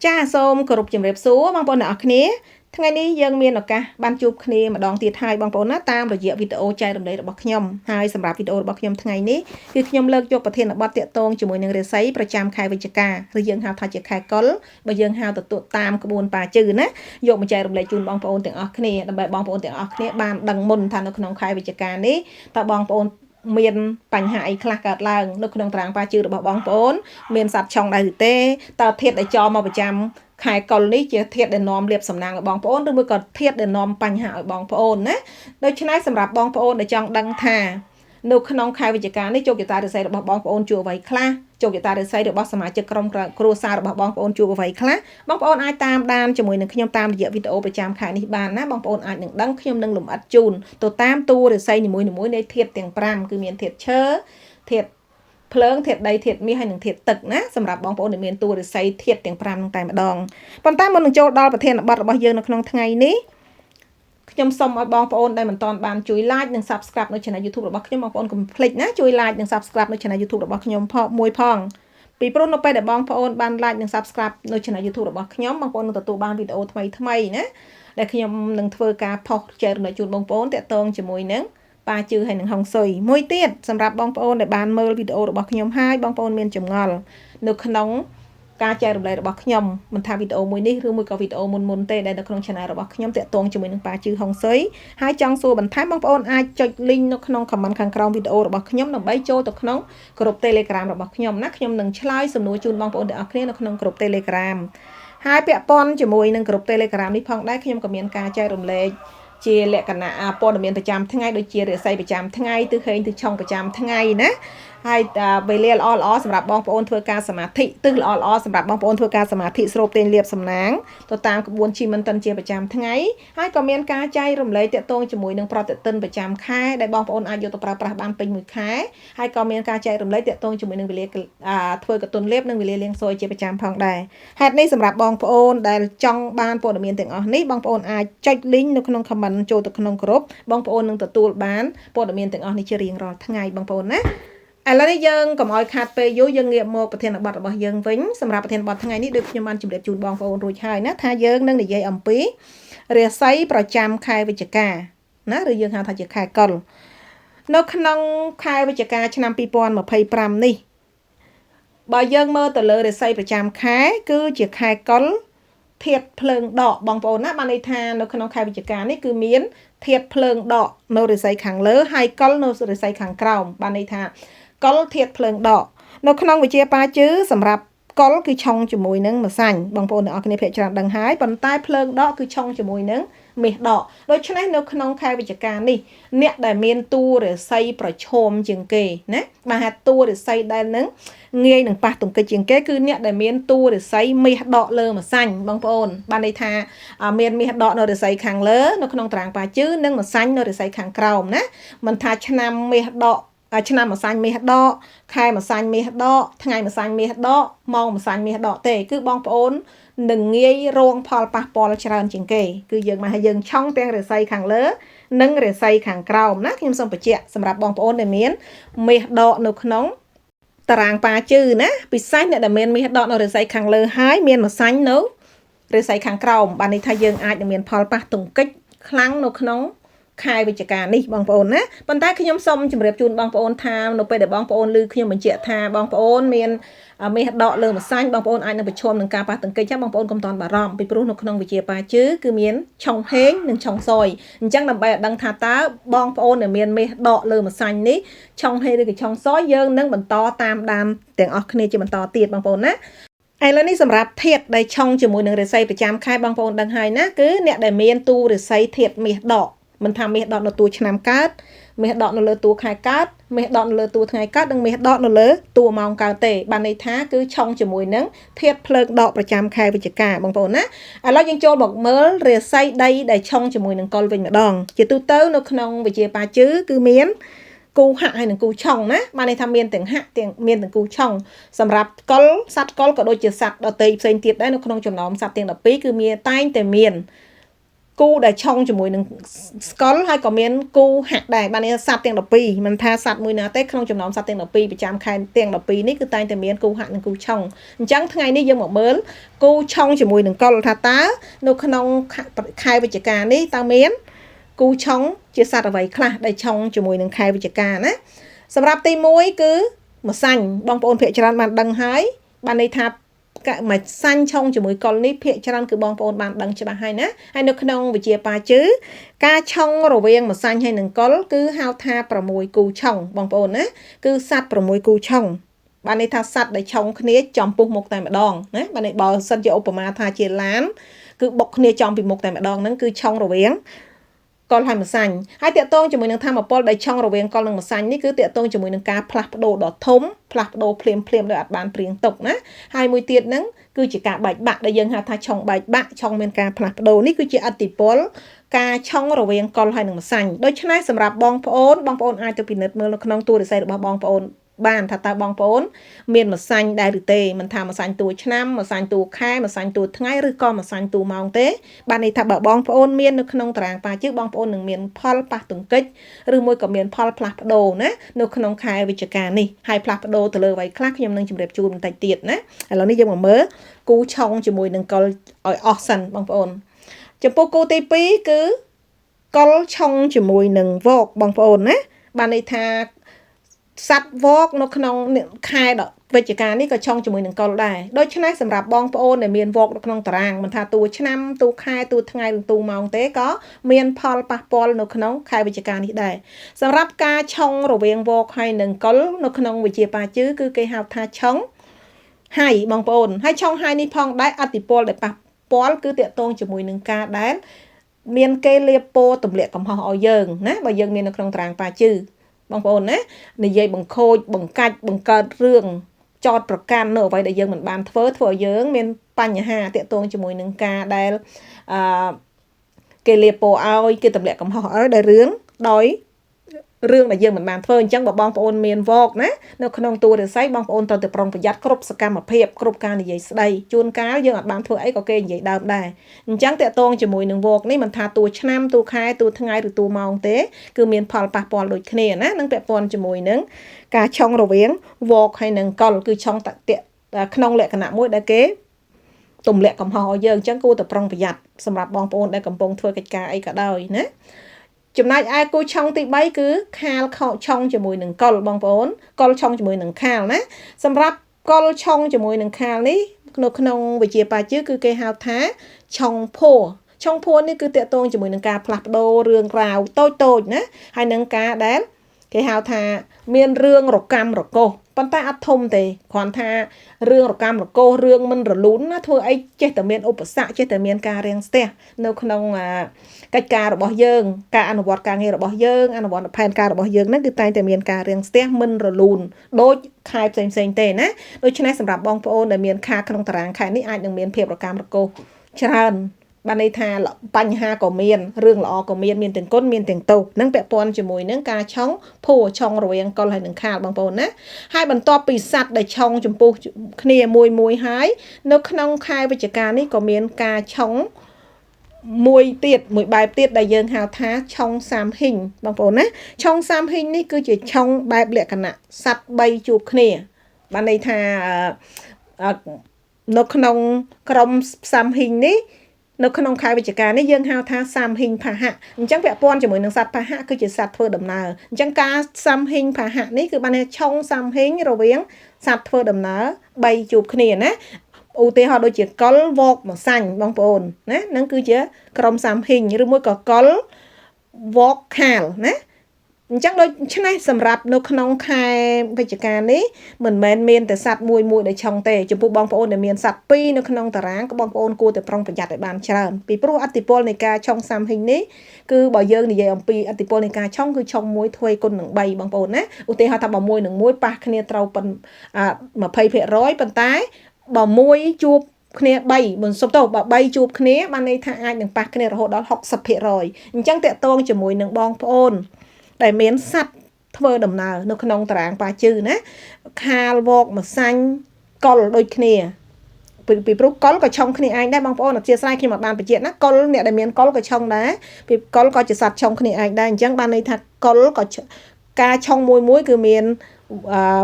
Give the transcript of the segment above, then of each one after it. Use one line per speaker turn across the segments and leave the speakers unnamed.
ចាសូមគោរពជំរាបសួរបងប្អូនអ្នកនរគ្នាថ្ងៃនេះយើងមានឱកាសបានជួបគ្នាម្ដងទៀតហើយបងប្អូនណាតាមរយៈវីដេអូចែករំលែករបស់ខ្ញុំហើយសម្រាប់វីដេអូរបស់ខ្ញុំថ្ងៃនេះគឺខ្ញុំលើកយកប្រធានបទទាក់ទងជាមួយនឹងរាសីប្រចាំខែវិច្ឆិកាឬយើងហៅថាជាខែកុលបើយើងហៅទៅតាមក្បួនប៉ាជឺណាយកមកចែករំលែកជូនបងប្អូនទាំងអស់គ្នាដើម្បីបងប្អូនទាំងអស់គ្នាបានដឹងមុនថានៅក្នុងខែវិច្ឆិកានេះតើបងប្អូនមានបញ្ហាអីខ្លះកើតឡើងនៅក្នុងតារាងប៉ាជឺរបស់បងប្អូនមានសត្វឆុងដែរឬទេតើធាតុដែលចោលមកប្រចាំខែកុលនេះជាធាតុដែលនាំលាភសំណាងឲ្យបងប្អូនឬមួយក៏ធាតុដែលនាំបញ្ហាឲ្យបងប្អូនណាដូច្នេះសម្រាប់បងប្អូនដែលចង់ដឹងថានៅក្នុងខែវិច្ឆិកានេះជោគជតារាសីរបស់បងប្អូនជួបអ្វីខ្លះជោគជតារាសីរបស់សមាជិកក្រុមគ្រួសាររបស់បងប្អូនជួបអ្វីខ្លះបងប្អូនអាចតាមដានជាមួយនឹងខ្ញុំតាមរយៈវីដេអូប្រចាំខែនេះបានណាបងប្អូនអាចនឹងដឹងខ្ញុំនឹងលម្អិតជូនទៅតាមតួរាសីនីមួយៗនៃធាតុទាំង5គឺមានធាតុឈើធាតុភ្លើងធាតុដីធាតុមាសហើយនិងធាតុទឹកណាសម្រាប់បងប្អូនដែលមានតួរាសីធាតុទាំង5នឹងតែម្ដងប៉ុន្តែមុននឹងចូលដល់ប្រធានបទរបស់យើងនៅក្នុងថ្ងៃនេះខ្ញុំសូមឲ្យបងប្អូនដែលមិនទាន់បានជួយ like និង subscribe នៅ channel YouTube របស់ខ្ញុំបងប្អូនកុំភ្លេចណាជួយ like និង subscribe នៅ channel YouTube របស់ខ្ញុំផងពីព្រោះនៅពេលដែលបងប្អូនបាន like និង subscribe នៅ channel YouTube របស់ខ្ញុំបងប្អូននឹងទទួលបានវីដេអូថ្មីណាដែលខ្ញុំនឹងធ្វើការផុសចែករំលែកជូនបងប្អូនតាក់ទងជាមួយនឹងប៉ាជឺហើយនឹងហុងស៊ុយមួយទៀតសម្រាប់បងប្អូនដែលបានមើលវីដេអូរបស់ខ្ញុំហើយបងប្អូនមានចម្ងល់នៅក្នុងការចែករំលែករបស់ខ្ញុំមិនថាវីដេអូមួយនេះឬមួយក៏វីដេអូមុនទេដែលនៅក្នុង channel របស់ខ្ញុំតាក់ទងជាមួយនឹងប៉ាជឺហុងស៊ុយហើយចង់សួរបន្ថែមបងប្អូនអាចចុច link នៅក្នុង comment ខាងក្រោមវីដេអូរបស់ខ្ញុំដើម្បីចូលទៅក្នុងក្រុម Telegram របស់ខ្ញុំណាខ្ញុំនឹងឆ្លើយសំណួរជូនបងប្អូនទាំងអស់គ្នានៅក្នុងក្រុម Telegram ហើយពាក់ព័ន្ធជាមួយនឹងក្រុម Telegram នេះផងដែរខ្ញុំក៏មានការចែករំលែកជាលក្ខណៈព័ត៌មានប្រចាំថ្ងៃដូចជារាសីប្រចាំថ្ងៃទិសហេងទិសឆុងប្រចាំថ្ងៃណាហើយវេលាល្អៗសម្រាប់បងប្អូនធ្វើការសមាធិទិសល្អៗសម្រាប់បងប្អូនធ្វើការសមាធិស្រូបទាញលាភសំណាងទៅតាមក្បួនជីមិនតិនជាប្រចាំថ្ងៃហើយក៏មានការចែករំលែកតាក់ទងជាមួយនឹងប្រតិទិនប្រចាំខែដែលបងប្អូនអាចយកទៅប្រើប្រាស់បានពេញមួយខែហើយក៏មានការចែករំលែកតាក់ទងជាមួយនឹងវេលាធ្វើកតុនលាភនិងវេលាលៀងសួយជាប្រចាំផងដែរហេតុនេះសម្រាប់បងប្អូនដែលចង់បានព័ត៌មានទាំងអស់នេះបងប្អូនអាចចុច link នៅក្នុង comment ចូលទៅក្នុងក្រុមបងប្អូននឹងទទួលបានព័ត៌មានទាំងអស់នេះជារៀងរាល់ថ្ងៃបងប្អូនណាឥឡូវនេះយើងកុំឲ្យខាតពេលយូរយើងងាកមកប្រធានបទរបស់យើងវិញសម្រាប់ប្រធានបទថ្ងៃនេះដូចខ្ញុំបានជម្រាបជូនបងប្អូនរួចហើយណាថាយើងនឹងនិយាយអំពីរាសីប្រចាំខែវិច្ឆិកាណាឬយើងហៅថាជាខែកុលនៅក្នុងខែវិច្ឆិកាឆ្នាំ2025នេះបើយើងមើលទៅលើរាសីប្រចាំខែគឺជាខែកុលធាតុភ្លើងដកបងប្អូនណាបានន័យថានៅក្នុងខែវិច្ឆិកានេះគឺមានធាតុភ្លើងដកនៅរាសីខាងលើហើយកុលនៅរាសីខាងក្រោមបានន័យថាកុលធាតុភ្លើងដកនៅក្នុងវិជ្ជាប៉ាជឺសម្រាប់កុលគឺឆុងជាមួយនឹងម្សាញ់បងប្អូនទាំងអស់គ្នាភាគច្រើនដឹងហើយប៉ុន្តែភ្លើងដកគឺឆុងជាមួយនឹងមាសដកដូច្នេះនៅក្នុងខែវិច្ឆិកានេះអ្នកដែលមានតួរាសីប្រឈមជាងគេណាបាទថាតួរាសីដែលនឹងងាយនឹងប៉ះទង្គិចជាងគេគឺអ្នកដែលមានតួរាសីមាសដកលើម្សាញ់បងប្អូនបានន័យថាមានមាសដកនៅរាសីខាងលើនៅក្នុងតារាងប៉ាជឺនិងម្សាញ់នៅរាសីខាងក្រោមណាមិនថាឆ្នាំមាសដកឆ្នាំម្សាញ់មាសដកខែម្សាញ់មាសដកថ្ងៃម្សាញ់មាសដកម៉ោងម្សាញ់មាសដកទេគឺបងប្អូននឹងងាយរងផលប៉ះពាល់ច្រើនជាងគេគឺយើងមកឲ្យយើងឆុងទាំងរាសីខាងលើនិងរាសីខាងក្រោមណាខ្ញុំសូមបញ្ជាក់សម្រាប់បងប្អូនដែលមានមាសដកនៅក្នុងតារាងប៉ាជឺណាពិសេសអ្នកដែលមានមាសដកនៅរាសីខាងលើហើយមានម្សាញ់នៅរាសីខាងក្រោមបានន័យថាយើងអាចនឹងមានផលប៉ះទង្គិចខ្លាំងនៅក្នុងខែវិច្ឆិកានេះបងប្អូនណាប៉ុន្តែខ្ញុំសូមជម្រាបជូនបងប្អូនថានៅពេលដែលបងប្អូនឮខ្ញុំបញ្ជាក់ថាបងប្អូនមានមាសដកលើម្សាញ់បងប្អូនអាចនឹងប្រឈមនឹងការប៉ះទង្គិចចាបងប្អូនកុំតន់បារម្ភពីព្រោះនៅក្នុងវិជ្ជាប៉ាជឺគឺមានឆុងហេងនិងឆុងស៊យអញ្ចឹងដើម្បីឲ្យដឹងថាតើបងប្អូនដែលមានមាសដកលើម្សាញ់នេះឆុងហេងឬក៏ឆុងស៊យយើងនឹងបន្តតាមដានទាំងអស់គ្នាជាបន្តទៀតបងប្អូនណាឥឡូវនេះសម្រាប់ធាតុដែលឆុងជាមួយនឹងរាសីប្រចាំខែបងប្អូនដឹងហើយណាគឺអ្នកដែលមានតួរាសីធាតុមាសដកមិនថាមាសដកនៅតួឆ្នាំកើតមាសដកនៅលើតួខែកើតមាសដកនៅលើតួថ្ងៃកើតនិងមាសដកនៅលើតួម៉ោងកើតទេបានន័យថាគឺឆុងជាមួយនឹងធាតុភ្លើងដកប្រចាំខែវិច្ឆិកាបងប្អូនណាឥឡូវយើងចូលមកមើលរាសីដីដែលឆុងជាមួយនឹងកុលវិញម្ដងជាទូទៅនៅក្នុងវិជ្ជាប៉ាជឺគឺមានគូហាក់ហើយនិងគូឆុងណាបានន័យថាមានទាំងហាក់ទាំងមានទាំងគូឆុងសម្រាប់កុលសត្វកុលក៏ដូចជាសត្វដទៃផ្សេងទៀតដែរនៅក្នុងចំណោមសត្វទាំង12គឺមានតែងតែមាន គូដែលឆុងជាមួយនឹងស្កុលហើយក៏មានគូហាក់ដែរបាននេះសត្វទាំង12មិនថាសត្វមួយណាទេក្នុងចំណោមសត្វទាំង12ប្រចាំខែទាំង12នេះគឺតែងតែមានគូហាក់និងគូឆុងអញ្ចឹងថ្ងៃនេះយើងមកមើលគូឆុងជាមួយនឹងកុលថាតើនៅក្នុងខែវិច្ឆិកានេះតើមានគូឆុងជាសត្វអ្វីខ្លះដែលឆុងជាមួយនឹងខែវិច្ឆិកាណាសម្រាប់ទី1គឺម្សាញ់បងប្អូនភាគច្រើនបានដឹងហើយបានន័យថាមួយសាញ់ឆុងជាមួយកុលនេះភាគច្រើនគឺបងប្អូនបានដឹងច្បាស់ហើយណាហើយនៅក្នុងវិជាបាជឺការឆុងរវាងម្សាញ់ហើយនឹងកុលគឺហៅថា6គូឆុងបងប្អូនណាគឺសត្វ6គូឆុងបានន័យថាសត្វដែលឆុងគ្នាចំពុះមុខតែម្ដងណាបានន័យបើសិនជាឧបមាថាជាឡានគឺបុកគ្នាចំពីមុខតែម្ដងហ្នឹងគឺឆុងរវាងកុលហើយម្សាញ់ហើយតកតងជាមួយនឹងធម្មពលដែលឆុងរវាងកុលនិងម្សាញ់នេះគឺតកតងជាមួយនឹងការផ្លាស់ប្ដូរដ៏ធំផ្លាស់ប្ដូរភ្លាមដោយអត់បានព្រៀងទុកណាហើយមួយទៀតហ្នឹងគឺជាការបែកបាក់ដែលយើងហៅថាឆុងបែកបាក់ឆុងមានការផ្លាស់ប្ដូរនេះគឺជាអតិពលការឆុងរវាងកុលហើយនិងម្សាញ់ដូច្នេះសម្រាប់បងប្អូនអាចទៅពិនិត្យមើលនៅក្នុងទូរស័ព្ទរបស់បងប្អូនបានថាតើបងប្អូនមានម្សាញ់ដែរឬទេមិនថាម្សាញ់តួឆ្នាំម្សាញ់តួខែម្សាញ់តួថ្ងៃឬក៏ម្សាញ់តួម៉ោងទេបានន័យថាបើបងប្អូនមាននៅក្នុងតារាងប៉ាជឺបងប្អូននឹងមានផលប៉ះទង្គិចឬមួយក៏មានផលផ្លាស់ប្ដូរណានៅក្នុងខែវិច្ឆិកានេះហើយផ្លាស់ប្ដូរទៅលើអ្វីខ្លះខ្ញុំនឹងជម្រាបជូនបន្តិចទៀតណាឥឡូវនេះយើងមកមើលគូឆុងជាមួយនឹងកុលឲ្យអស់សិនបងប្អូនចំពោះគូទី2គឺកុលឆុងជាមួយនឹងវកបងប្អូនណាបានន័យថាសត្វវកនៅក្នុងខែវិច្ឆិកានេះក៏ឆុងជាមួយនឹងកុលដែរដូច្នេះសម្រាប់បងប្អូនដែលមានវកនៅក្នុងតារាងមិនថាតួឆ្នាំតួខែតួថ្ងៃឬតួម៉ោងទេក៏មានផលប៉ះពាល់នៅក្នុងខែវិច្ឆិកានេះដែរសម្រាប់ការឆុងរវាងវកហើយនឹងកុលនៅក្នុងវិជាបាជឺគឺគេហៅថាឆុងហើយបងប្អូនហើយឆុងហើយនេះផងដែរអតិពលដែលប៉ះពាល់គឺតកតងជាមួយនឹងការដែលមានគេលាបពណ៌ទម្លាក់កំហុសឲ្យយើងណាបើយើងមាននៅក្នុងតារាងបាជឺបងប្អូនណានិយាយបង្ខូចបង្កាច់បង្កើតរឿងចោតប្រកាន់នៅអ្វីដែលយើងមិនបានធ្វើឲ្យយើងមានបញ្ហាតាក់ទងជាមួយនឹងការដែលគេលាបពណ៌ឲ្យគេទម្លាក់កំហុសឲ្យដោយរឿងដែលយើងមិនបានធ្វើអញ្ចឹងបើបងប្អូនមានវកណានៅក្នុងតួរិស័យបងប្អូនត្រូវតែប្រុងប្រយ័ត្នគ្រប់សកម្មភាពគ្រប់ការនិយាយស្ដីជួនកាលយើងអត់បានធ្វើអីក៏គេនិយាយដើមដែរអញ្ចឹងតាក់ទងជាមួយនឹងវកនេះមិនថាតួឆ្នាំតួខែតួថ្ងៃឬតួម៉ោងទេគឺមានផលប៉ះពាល់ដូចគ្នាណានឹងពាក់ព័ន្ធជាមួយនឹងការឆុងរវាងវកហើយនឹងកុលគឺឆុងតាក់ក្នុងលក្ខណៈមួយដែលគេទម្លាក់កំហុសឲ្យយើងអញ្ចឹងគួរតែប្រុងប្រយ័ត្នសម្រាប់បងប្អូនដែលកំពុងធ្វើកិច្ចការអីក៏ដោយណាចំណែកឯគូឆុងទី3គឺខាលឆុងជាមួយនឹងកុលបងប្អូនកុលឆុងជាមួយនឹងខាលណាសម្រាប់កុលឆុងជាមួយនឹងខាលនេះនៅក្នុងវិជាបាជឺគឺគេហៅថាឆុងភួរឆុងភួរនេះគឺតកតងជាមួយនឹងការផ្លាស់ប្ដូររឿងរ៉ាវតូចណាហើយនឹងការដែលគេហៅថាមានរឿងរកម្មរកុសប៉ុន្តែអត់ធំទេគ្រាន់ថារឿងរកម្មរកុសរឿងមិនរលូនណាធ្វើអីចេះតែមានឧបសគ្គចេះតែមានការរាំងស្ទះនៅក្នុងកិច្ចការរបស់យើងការអនុវត្តការងាររបស់យើងអនុវត្តផែនការរបស់យើងហ្នឹងគឺតែងតែមានការរាំងស្ទះមិនរលូនដូចខែផ្សេងទេណាដូច្នេះសម្រាប់បងប្អូនដែលមានខាក្នុងតារាងខែនេះអាចនឹងមានភាពរកម្មរកុសច្រើនបានន័យថាបញ្ហាក៏មានរឿងល្អក៏មានទាំងគុណមានទាំងទោសនឹងពាក់ព័ន្ធជាមួយនឹងការឆុងភួរឆុងរវាងកុលហើយនឹងខាលបងប្អូនណាហើយបន្ទាប់ពីសัตว์ដែលឆុងចំពោះគ្នាមួយហើយនៅក្នុងខែវិច្ឆិកានេះក៏មានការឆុងមួយបែបទៀតដែលយើងហៅថាឆុងសាមហ៊ីងបងប្អូនណាឆុងសាមហ៊ីងនេះគឺជាឆុងបែបលក្ខណៈសัตว์3ជួបគ្នាបានន័យថានៅក្នុងក្រុមសាមហ៊ីងនេះនៅក្នុងខែវិច្ឆិកានេះយើងហៅថាសាមហ៊ីងផាហៈអញ្ចឹងពាក់ព័ន្ធជាមួយនឹងសត្វផាហៈគឺជាសត្វធ្វើដំណើរអញ្ចឹងការសាមហ៊ីងផាហៈនេះគឺបានថាឆុងសាមហ៊ីងរវាងសត្វធ្វើដំណើរ3ជួបគ្នាណាឧទាហរណ៍ដូចជាកុលវកម្សាញ់បងប្អូនណាហ្នឹងគឺជាក្រុមសាមហ៊ីងឬមួយក៏កុលវកខាលណាអញ្ចឹងដូចឆ្នេះសម្រាប់នៅក្នុងខែវិច្ឆិកានេះមិនមែនមានតែសត្វមួយដែលឆុងទេចំពោះបងប្អូនដែលមានសត្វ2នៅក្នុងតារាងក៏បងប្អូនគួរតែប្រុងប្រយ័ត្នឲ្យបានច្រើនពីព្រោះអតិពលនៃការឆុងសាមហ៊ីងនេះគឺបើយើងនិយាយអំពីអតិពលនៃការឆុងគឺឆុង1ធ្វើគុណនឹង3បងប្អូនណាឧទាហរណ៍ថាបើ1នឹង1ប៉ះគ្នាត្រូវប៉ុន20%ប៉ុន្តែបើ1ជួបគ្នា3មិនសុំទោសបើ3ជួបគ្នាបានន័យថាអាចនឹងប៉ះគ្នារហូតដល់60%អញ្ចឹងតកតងជាមួយនឹងបងប្អូនដែលមានសัตว์ធ្វើដំណើរនៅក្នុងតារាងប៉ាជឺណាខាលវកម្សាញ់កុលដូចគ្នា ពីព្រោះកុលក៏ឆុងគ្នាឯងដែរបងប្អូនអធិស្ឋានខ្ញុំអត់បានបញ្ជាក់ណាកុលអ្នកដែលមានកុលក៏ឆុងដែរពីកុលក៏ជាសត្វឆុងគ្នាឯងដែរអញ្ចឹងបានន័យថាកុលក៏ការឆុងមួយគឺមាន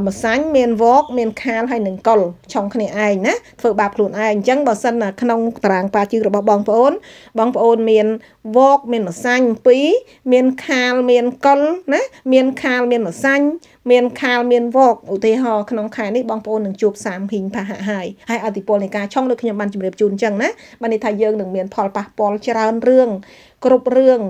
ម្សាញ់មានវកមានខាលហើយនឹងកុលឆុងគ្នាឯងណាធ្វើបាបខ្លួនឯងអញ្ចឹងបើសិនក្នុងតារាងប៉ាជឿរបស់បងប្អូនមានវកមានម្សាញ់2មានខាលមានកុលណាមានខាលមានម្សាញ់មានខាលមានវកឧទាហរណ៍ក្នុងខែនេះបងប្អូននឹងជួប30ហ៊ីងផាហៈហើយអតិពលនៃការឆុងដូចខ្ញុំបានជម្រាបជូនអញ្ចឹងណាបានន័យថាយើងនឹងមានផលប៉ះពាល់ច្រើនរឿងគ្រប់រឿង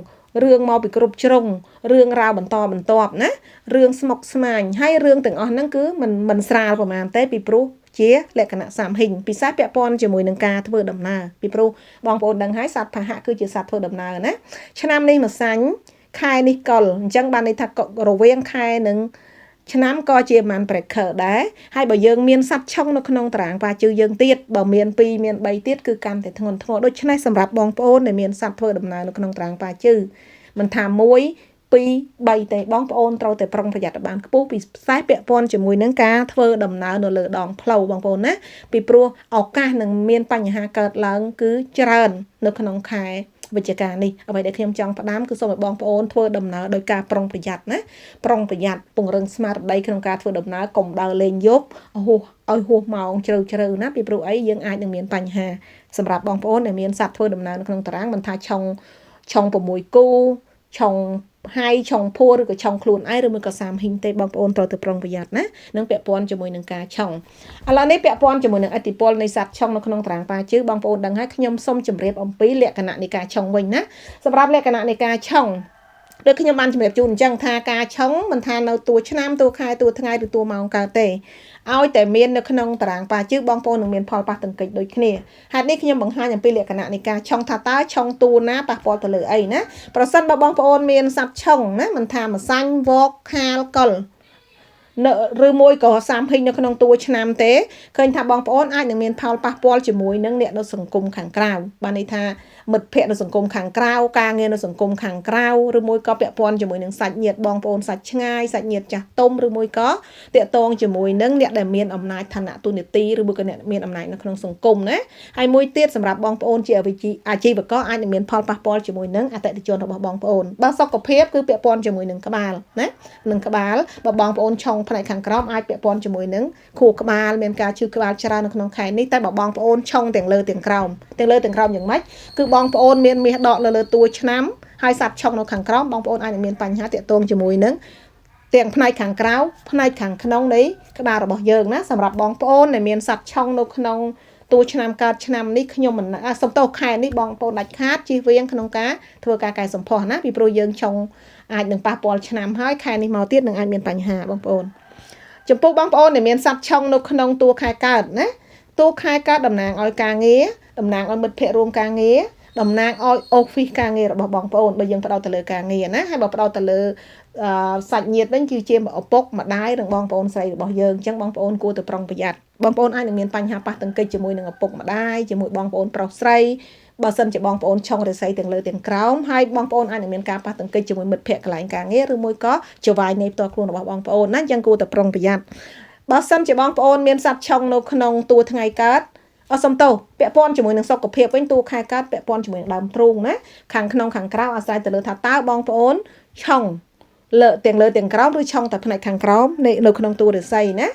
មកពីគ្រប់ជ្រុងរឿងរ៉ាវបន្តបន្ទាប់ណារឿងស្មុគស្មាញហើយរឿងទាំងអស់ហ្នឹងគឺមិនស្រាលប្រហែលទេពីព្រោះជាលក្ខណៈសាមហ៊ីងពិសេសពាក់ព័ន្ធជាមួយនឹងការធ្វើដំណើរពីព្រោះបងប្អូនដឹងហើយសត្វផាហៈគឺជាសត្វធ្វើដំណើរណាឆ្នាំនេះម្សាញ់ខែនេះកុលអញ្ចឹងបានន័យថារវាងខែនឹងឆ្នាំក៏ជាមិន breaker ដែរហើយបើយើងមានសត្វឆុងនៅក្នុងតារាងប៉ាជឿយើងទៀតបើមាន2មាន3ទៀតគឺកាន់តែធ្ងន់ធ្ងរដូច្នេះសម្រាប់បងប្អូនដែលមានសត្វធ្វើដំណើរនៅក្នុងតារាងប៉ាជឿមិនថា1 2 3ទេបងប្អូនត្រូវតែប្រុងប្រយ័ត្នឲ្យបានខ្ពស់ពីផ្សេងពាក់ព័ន្ធជាមួយនឹងការធ្វើដំណើរនៅលើដងផ្លូវបងប្អូនណាពីព្រោះឱកាសនឹងមានបញ្ហាកើតឡើងគឺច្រើននៅក្នុងខែវិច្ឆិកានេះអ្វីដែលខ្ញុំចង់ផ្ដាំគឺសូមឲ្យបងប្អូនធ្វើដំណើរដោយការប្រុងប្រយ័ត្នណាប្រុងប្រយ័ត្នពង្រឹងស្មារតីក្នុងការធ្វើដំណើរកុំដើរលេងយប់ហួសម៉ោងជ្រៅណាពីព្រោះអីយើងអាចនឹងមានបញ្ហាសម្រាប់បងប្អូនដែលមានសត្វធ្វើដំណើរនៅក្នុងតារាងមិនថាឆុង6គូឆុងហើយឆុងភួរឬក៏ឆុងខ្លួនឯងឬមួយក៏សាមហ៊ីងទេបងប្អូនត្រូវតែប្រុងប្រយ័ត្នណានឹងពាក់ព័ន្ធជាមួយនឹងការឆុងឥឡូវនេះពាក់ព័ន្ធជាមួយនឹងឥទ្ធិពលនៃសត្វឆុងនៅក្នុងតារាងប៉ាជឿបងប្អូនដឹងហើយខ្ញុំសូមជម្រាបអំពីលក្ខណៈនៃការឆុងវិញណាសម្រាប់លក្ខណៈនៃការឆុងដូចខ្ញុំបានជម្រាបជូនអញ្ចឹងថាការឆុងមិនថានៅតួឆ្នាំតួខែតួថ្ងៃឬតួម៉ោងកើតទេឲ្យតែមាននៅក្នុងតារាងប៉ាជឿបងប្អូននឹងមានផលប៉ះទង្គិចដូចគ្នាហេតុនេះខ្ញុំបង្ហាញអំពីលក្ខណៈនៃការឆុងថាតើឆុងតួណាប៉ះពាល់ទៅលើអីណាប្រសិនបើបងប្អូនមានសត្វឆុងណាមិនថាម្សាញ់វកខាលកុលឬមួយក៏សាមហ៊ីងនៅក្នុងតួឆ្នាំទេឃើញថាបងប្អូនអាចនឹងមានផលប៉ះពាល់ជាមួយនឹងអ្នកនៅសង្គមខាងក្រៅបានន័យថាមិត្តភ័ក្តិនៅសង្គមខាងក្រៅការងារនៅសង្គមខាងក្រៅឬមួយក៏ពាក់ព័ន្ធជាមួយនឹងសាច់ញាតិបងប្អូនសាច់ឆ្ងាយសាច់ញាតិចាស់ទុំឬមួយក៏តាក់ទងជាមួយនឹងអ្នកដែលមានអំណាចឋានៈទូនាទីឬមួយក៏អ្នកមានអំណាចនៅក្នុងសង្គមណាហើយមួយទៀតសម្រាប់បងប្អូនជាអាជីវករអាចនឹងមានផលប៉ះពាល់ជាមួយនឹងអតិថិជនរបស់បងប្អូនបើសុខភាពគឺពាក់ព័ន្ធជាមួយនឹងក្បាលណានឹងក្បាលបើបងប្អូនឆុងផ្នែកខាងក្រោមអាចពាក់ព័ន្ធជាមួយនឹងខួរក្បាលមានការឈឺក្បាលច្រើននៅក្នុងខែនេះតែបើបងប្អូនឆុងទាំងលើទាំងក្រោមយ៉ាងម៉េចគឺបងប្អូនមានមាសដកលើតួឆ្នាំហើយសត្វឆុងនៅខាងក្រោមបងប្អូនអាចនឹងមានបញ្ហាតាក់ទងជាមួយនឹងទាំងផ្នែកខាងក្រៅផ្នែកខាងក្នុងនៃក្បាលរបស់យើងណាសម្រាប់បងប្អូនដែលមានសត្វឆុងនៅក្នុងតួឆ្នាំកើតឆ្នាំនេះខ្ញុំមិនសំទោសខែនេះបងប្អូនដាច់ខាតជៀសវាងក្នុងការធ្វើការកែសម្ផស្សណាពីព្រោះយើងឆុងអាចនឹងប៉ះពាល់ឆ្នាំហើយខែនេះមកទៀតនឹងអាចមានបញ្ហាបងប្អូនចំពោះបងប្អូនដែលមានសត្វឆុងនៅក្នុងតួខែកើតណាតួខែកើតតំណាងឲ្យការងារតំណាងឲ្យមិត្តភ័ក្តិរួមការងារតំណាងឲ្យ office ការងាររបស់បងប្អូនបើយើងផ្ដោតទៅលើការងារណាហើយបើផ្ដោតទៅលើសាច់ញាតិវិញគឺជាឪពុកម្ដាយនិងបងប្អូនស្រីរបស់យើងអញ្ចឹងបងប្អូនគួរតែប្រុងប្រយ័ត្នបងប្អូនអាចនឹងមានបញ្ហាប៉ះទង្គិចជាមួយនឹងឪពុកម្ដាយជាមួយបងប្អូនប្រុសស្រីបើសិនជាបងប្អូនឆុងរាសីទាំងលើទាំងក្រោមហើយបងប្អូនអាចនឹងមានការប៉ះទង្គិចជាមួយមិត្តភ័ក្តិកន្លែងការងារឬមួយក៏ចៅហ្វាយនៃផ្ទាល់ខ្លួនរបស់បងប្អូនណាអញ្ចឹងគួរតែប្រុងប្រយ័ត្នបើសិនជាបងប្អូនមានសត្វឆុងនៅក្នុងតួថ្ងៃកើតសំទោសពាក់ព័ន្ធជាមួយនឹងសុខភាពវិញតួខែកើតពាក់ព័ន្ធជាមួយនឹងដើមទ្រូងណាខាងក្នុងខាងក្រៅអាស្រ័យទៅលើថាតើបងប្អូនឆុងលើទាំងក្រោមឬឆុងតែផ្នែកខាងក្រោមនៅក្នុងតួរាសីណា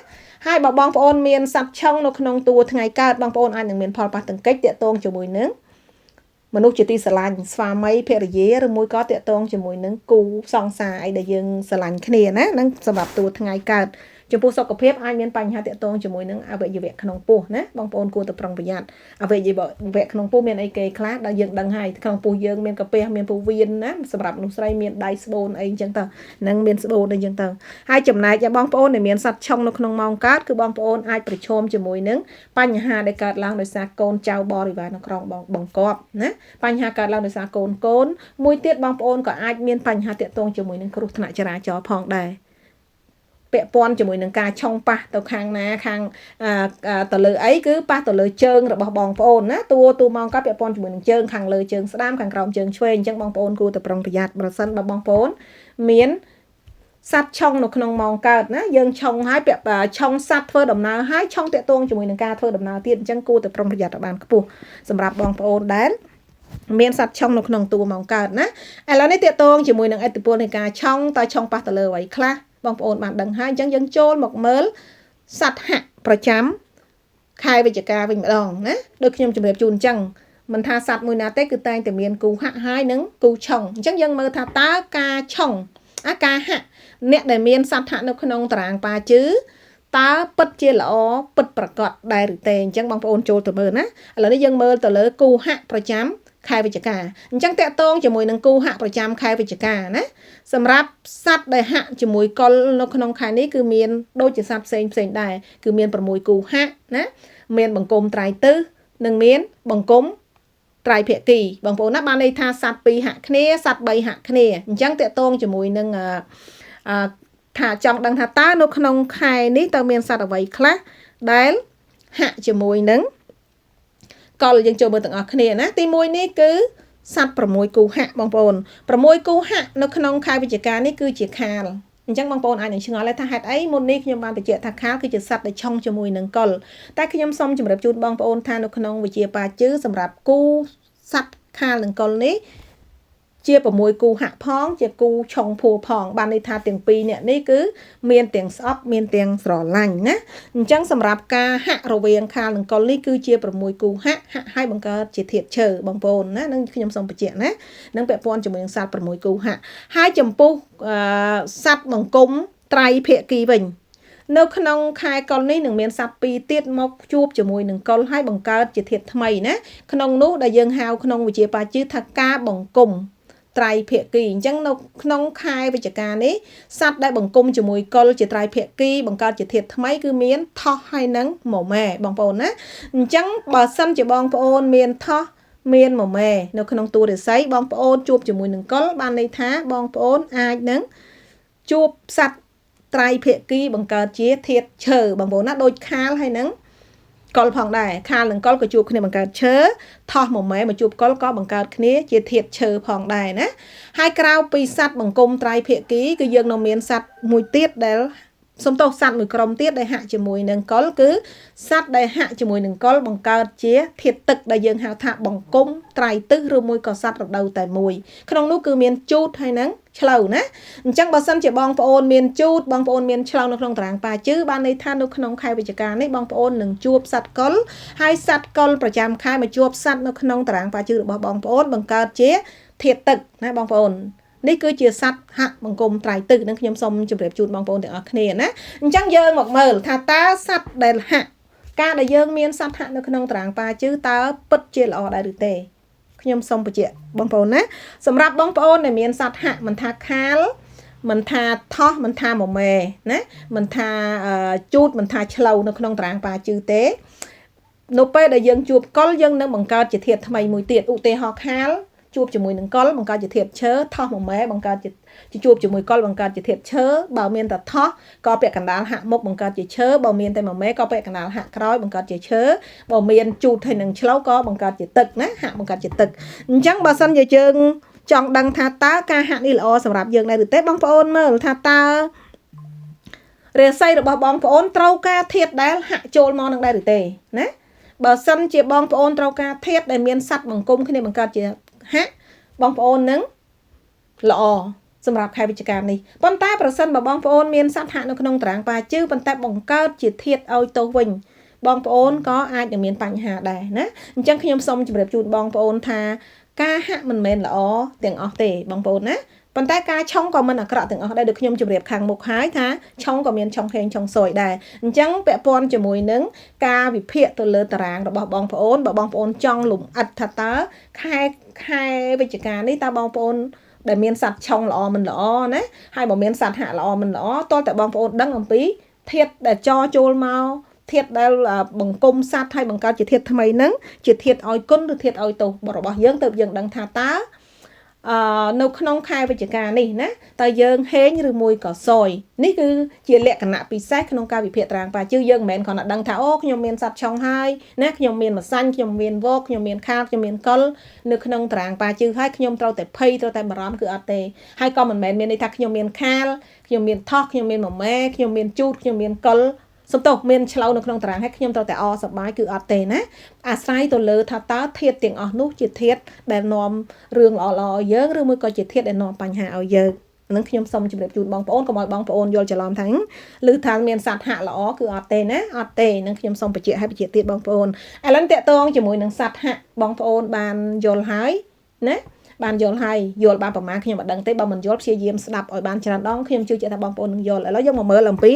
ហើយបើបងប្អូនមានសត្វឆុងនៅក្នុងតួថ្ងៃកើតបងប្អូនអាចនឹងមានផលប៉ះទង្គិចតាក់ទងជាមួយនឹងមនុស្សជាទីស្រឡាញ់ស្វាមីភរិយាឬមួយក៏តាក់ទងជាមួយនឹងគូសង្សារអីដែលយើងស្រឡាញ់គ្នាណានឹងសម្រាប់តួថ្ងៃកើតចំពោះសុខភាពអាចមានបញ្ហាតាក់ទងជាមួយនឹងអវយវៈក្នុងពោះណាបងប្អូនគួរតែប្រុងប្រយ័ត្នអវយវៈក្នុងពោះមានអីគេខ្លះដែលយើងដឹងហើយក្នុងពោះយើងមានកាពះមានពោះវៀនណាសម្រាប់មនុស្សស្រីមានដៃស្បូនអីអញ្ចឹងទៅនឹងមានស្បូនអីអញ្ចឹងទៅហើយចំណែកបងប្អូនដែលមានសត្វឆុងនៅក្នុងម៉ោងកើតគឺបងប្អូនអាចប្រឈមជាមួយនឹងបញ្ហាដែលកើតឡើងដោយសារកូនចៅបរិវារនៅក្នុងបង្គាប់ណាបញ្ហាកើតឡើងដោយសារកូនមួយទៀតបងប្អូនក៏អាចមានបញ្ហាតាក់ទងជាមួយនឹងគ្រោះថ្នាក់ចរាចរណ៍ផងដែរពាក់ព័ន្ធជាមួយនឹងការឆុងប៉ះទៅខាងណាខាងទៅលើអីគឺប៉ះទៅលើជើងរបស់បងប្អូនណាតួម៉ោងកាត់ពាក់ព័ន្ធជាមួយនឹងជើងខាងលើជើងស្ដាំខាងក្រោមជើងឆ្វេងអញ្ចឹងបងប្អូនគួរតែប្រុងប្រយ័ត្នប្រសិនបើបងប្អូនមាន សัตว์ឆុងនៅក្នុងម៉ោងកើតណាយើងឆុងហើយពាក់ឆុងសัตว์ធ្វើដំណើរហើយឆុងតាក់ទងជាមួយនឹងការធ្វើដំណើរទៀតអញ្ចឹងគួរតែប្រុងប្រយ័ត្នឲ្យបានខ្ពស់សម្រាប់បងប្អូនដែលមានសัตว์ឆុងនៅក្នុងតួម៉ោងកើតណាឥឡូវនេះតាក់ទងជាមួយនឹងឥទ្ធិពលនៃការឆុងតើឆុងប៉ះទៅលើអ្វីខ្លះបងប្អូនបានដឹងហើយអញ្ចឹងយើងចូលមកមើលសัตว์ហៈប្រចាំខែវិច្ឆិកាវិញម្ដងណាដូចខ្ញុំជម្រាបជូនអញ្ចឹងមិនថាសัตว์មួយណាទេគឺតែងតែមានគូហៈហើយនិងគូឆុងអញ្ចឹងយើងមើលថាតើការឆុងការហៈអ្នកដែលមានសัตว์ហៈនៅក្នុងតារាងប៉ាជឺតើពិតជាល្អពិតប្រាកដដែរឬទេអញ្ចឹងបងប្អូនចូលទៅមើលណាឥឡូវនេះយើងមើលទៅលើគូហៈប្រចាំខែវិច្ឆិកាអញ្ចឹងតាក់ទងជាមួយនឹងគូហៈប្រចាំខែវិច្ឆិកាណាសម្រាប់សัตว์ដែលហៈជាមួយកុលនៅក្នុងខែនេះគឺមានដូចជាសัตว์ផ្សេងដែរគឺមាន6គូហៈណាមានបង្គំត្រៃទិសនិងមានបង្គំត្រៃភគីបងប្អូនណាបានន័យថាសัตว์2ហៈគ្នាសัตว์3ហៈគ្នាអញ្ចឹងតាក់ទងជាមួយនឹងថាចង់ដឹងថាតើនៅក្នុងខែនេះតើមានសัตว์អ្វីខ្លះដែលហៈជាមួយនឹងកុលយើងចូលមើលទាំងអស់គ្នាណាទី1នេះគឺសัตว์6គូហៈបងប្អូន6គូហៈនៅក្នុងខែវិច្ឆិកានេះគឺជាខាលអញ្ចឹងបងប្អូនអាចនឹងឆ្ងល់ថាហេតុអីមុននេះខ្ញុំបានបញ្ជាក់ថាខាលគឺជាសัตว์ដែលឆុងជាមួយនឹងកុលតែខ្ញុំសូមជម្រាបជូនបងប្អូនថានៅក្នុងវិជាបាជឺសម្រាប់គូសัตว์ខាលនិងកុលនេះជា6គូហៈផងជាគូឆុងភួរផងបានន័យថាទាំងពីរអ្នកនេះគឺមានទាំងស្អប់មានទាំងស្រឡាញ់ណាអញ្ចឹងសម្រាប់ការហៈរវាងខាលនិងកុលនេះគឺជា6គូហៈហើយបង្កើតជាធាតុឈើបងប្អូនណានឹងខ្ញុំសូមបញ្ជាក់ណានឹងពាក់ព័ន្ធជាមួយនឹងសัตว์6គូហៈហើយចំពោះសัตว์បង្គំត្រៃភគីវិញនៅក្នុងខែកុលនេះនឹងមានសัตว์2ទៀតមកជួបជាមួយនឹងកុលហើយបង្កើតជាធាតុថ្មីណាក្នុងនោះដែលយើងហៅក្នុងវិជាបាជឺថាការបង្គំត្រៃភគីអញ្ចឹងនៅក្នុងខែវិច្ឆិកានេះសัตว์ដែលបង្គំជាមួយកុលជាត្រៃភគីបង្កើតជាធាតុថ្មីគឺមានថោះហើយនិងមមែបងប្អូនណាអញ្ចឹងបើសិនជាបងប្អូនមានថោះមានមមែនៅក្នុងតួរាសីបងប្អូនជួបជាមួយនឹងកុលបានន័យថាបងប្អូនអាចនឹងជួបសัตว์ត្រៃភគីបង្កើតជាធាតុឈើបងប្អូនណាដូចខាលហើយនឹងកុលផងដែរខាលនិងកុលក៏ជួបគ្នាបង្កើតឈើថោះមមែមកជួបកុលក៏បង្កើតគ្នាជាធាតុឈើផងដែរណាហើយក្រៅពីសัตว์បង្គំត្រៃភគីគឺយើងនៅមានសัตว์មួយទៀតដែលសំទោសសัตว์មួយក្រុមទៀតដែលហាក់ជាមួយនឹងកុលគឺសัตว์ដែលហាក់ជាមួយនឹងកុលបង្កើតជាធាតុទឹកដែលយើងហៅថាបង្គំត្រៃទិសឬមួយក៏សัตว์រដូវតែមួយក្នុងនោះគឺមានជូតហើយនឹងឆ្លូវណាអញ្ចឹងបើសិនជាបងប្អូនមានជូតបងប្អូនមានឆ្លូវនៅក្នុងតារាងប៉ាជឺបានន័យថានៅក្នុងខែវិច្ឆិកានេះបងប្អូននឹងជួបសัตว์កុលហើយសัตว์កុលប្រចាំខែមកជួបសัตว์នៅក្នុងតារាងប៉ាជឺរបស់បងប្អូនបង្កើតជាធាតុទឹកណាបងប្អូននេះគឺជាសัตว์ហៈបង្គំត្រៃទិសនឹងខ្ញុំសូមជម្រាបជូនបងប្អូនទាំងអស់គ្នាណាអញ្ចឹងយើងមកមើលថាតើសัตว์ដែលហៈការដែលយើងមានសัตว์ហៈនៅក្នុងតារាងប៉ាជឺតើពិតជាល្អដែរឬទេខ្ញុំសូមបញ្ជាក់បងប្អូនណាសម្រាប់បងប្អូនដែលមានសัตว์ហៈមិនថាខាលមិនថាថោះមិនថាមមែណាមិនថាជូតមិនថាឆ្លូវនៅក្នុងតារាងប៉ាជឺទេនៅពេលដែលយើងជួបកុលយើងនឹងបង្កើតជាធាតុថ្មីមួយទៀតឧទាហរណ៍ខាលជួបជាមួយនឹងកុលបង្កើតជាធាតុឈើថោះមមែបង្កើតជាជួបជាមួយកុលបង្កើតជាធាតុឈើបើមានតែថោះក៏ពាក់កណ្ដាលហៈមុខបង្កើតជាឈើបើមានតែមមែក៏ពាក់កណ្ដាលហៈក្រោយបង្កើតជាឈើបើមានជូតហើយនឹងឆ្លូវក៏បង្កើតជាទឹកណាហៈបង្កើតជាទឹកអញ្ចឹងបើសិនជាយើងចង់ដឹងថាតើការហៈនេះល្អសម្រាប់យើងដែរឬទេបងប្អូនមើលថាតើរាសីរបស់បងប្អូនត្រូវការធាតុដែលហៈចូលមកនឹងដែរឬទេណាបើសិនជាបងប្អូនត្រូវការធាតុដែលមានសัตว์បង្គំគ្នាបង្កើតជាហៈបងប្អូននឹងល្អសម្រាប់ខែវិច្ឆិកានេះប៉ុន្តែប្រសិនបើបងប្អូនមានសัตว์ហៈនៅក្នុងតារាងប៉ាជឺប៉ុន្តែបង្កើតជាធាតុឲ្យទោសវិញបងប្អូនក៏អាចនឹងមានបញ្ហាដែរណាអញ្ចឹងខ្ញុំសូមជម្រាបជូនបងប្អូនថាការហៈមិនមែនល្អទាំងអស់ទេបងប្អូនណាប៉ុន្តែការឆុងក៏មិនអាក្រក់ទាំងអស់ដែរដូចខ្ញុំជម្រាបខាងមុខហើយថាឆុងក៏មានឆុងខេងឆុងស៊យដែរអញ្ចឹងពាក់ព័ន្ធជាមួយនឹងការវិភាគទៅលើតារាងរបស់បងប្អូនបើបងប្អូនចង់លំអិតថាតើខែវិច្ឆិកានេះតើបងប្អូនដែលមានសัตว์ឆុងល្អមិនល្អណាហើយបើមានសัตว์ហៈល្អមិនល្អតើតែបងប្អូនដឹងអំពីធាតុដែលចចូលមកធាតុដែលបង្គំសัตว์ហើយបង្កើតជាធាតុថ្មីហ្នឹងជាធាតុឲ្យគុណឬធាតុឲ្យទោសរបស់យើងទៅយើងដឹងថាតើ នៅក្នុងខែវិច្ឆិកានេះណាតើយើងហេងឬមួយក៏សយនេះគឺជាលក្ខណៈពិសេសក្នុងការវិភាគត្រាងប៉ាជឺយើងមិនមែនគ្រាន់តែដឹងថាអូខ្ញុំមានសត្វឆុងហើយណាខ្ញុំមានម្សាញ់ខ្ញុំមានវកខ្ញុំមានខាលខ្ញុំមានកុលនៅក្នុងត្រាងប៉ាជឺហើយខ្ញុំត្រូវតែភ័យត្រូវតែបារម្ភគឺអត់ទេហើយក៏មិនមែនមានន័យថាខ្ញុំមានខាលខ្ញុំមានថោះខ្ញុំមានម៉ម៉ែខ្ញុំមានជូតខ្ញុំមានកុលសំទោសមានឆ្លៅនៅក្នុងតារាងហើយខ្ញុំត្រូវតែសប្បាយគឺអត់ទេណាអាស្រ័យទៅលើថាតើធាតុទាំងអស់នោះជាធាតុដែលនាំរឿងល្អៗឲ្យយើងឬមួយក៏ជាធាតុដែលនាំបញ្ហាឲ្យយើងនឹងខ្ញុំសូមជម្រាបជូនបងប្អូនកុំឲ្យបងប្អូនយល់ច្រឡំថាឬថាមានសត្វហាក់ល្អគឺអត់ទេណាអត់ទេនឹងខ្ញុំសូមបញ្ជាក់ឲ្យបញ្ជាក់ទៀតបងប្អូនឥឡូវតកតងជាមួយនឹងសត្វហាក់បងប្អូនបានយល់ហើយណាបានយល់ហើយយល់បានប្រមាណខ្ញុំមិនដឹងទេបើមិនយល់ព្យាយាមស្ដាប់ឲ្យបានច្រើនដងខ្ញុំជឿជាក់ថាបងប្អូននឹងយល់ឥឡូវយើងមកមើលអំពី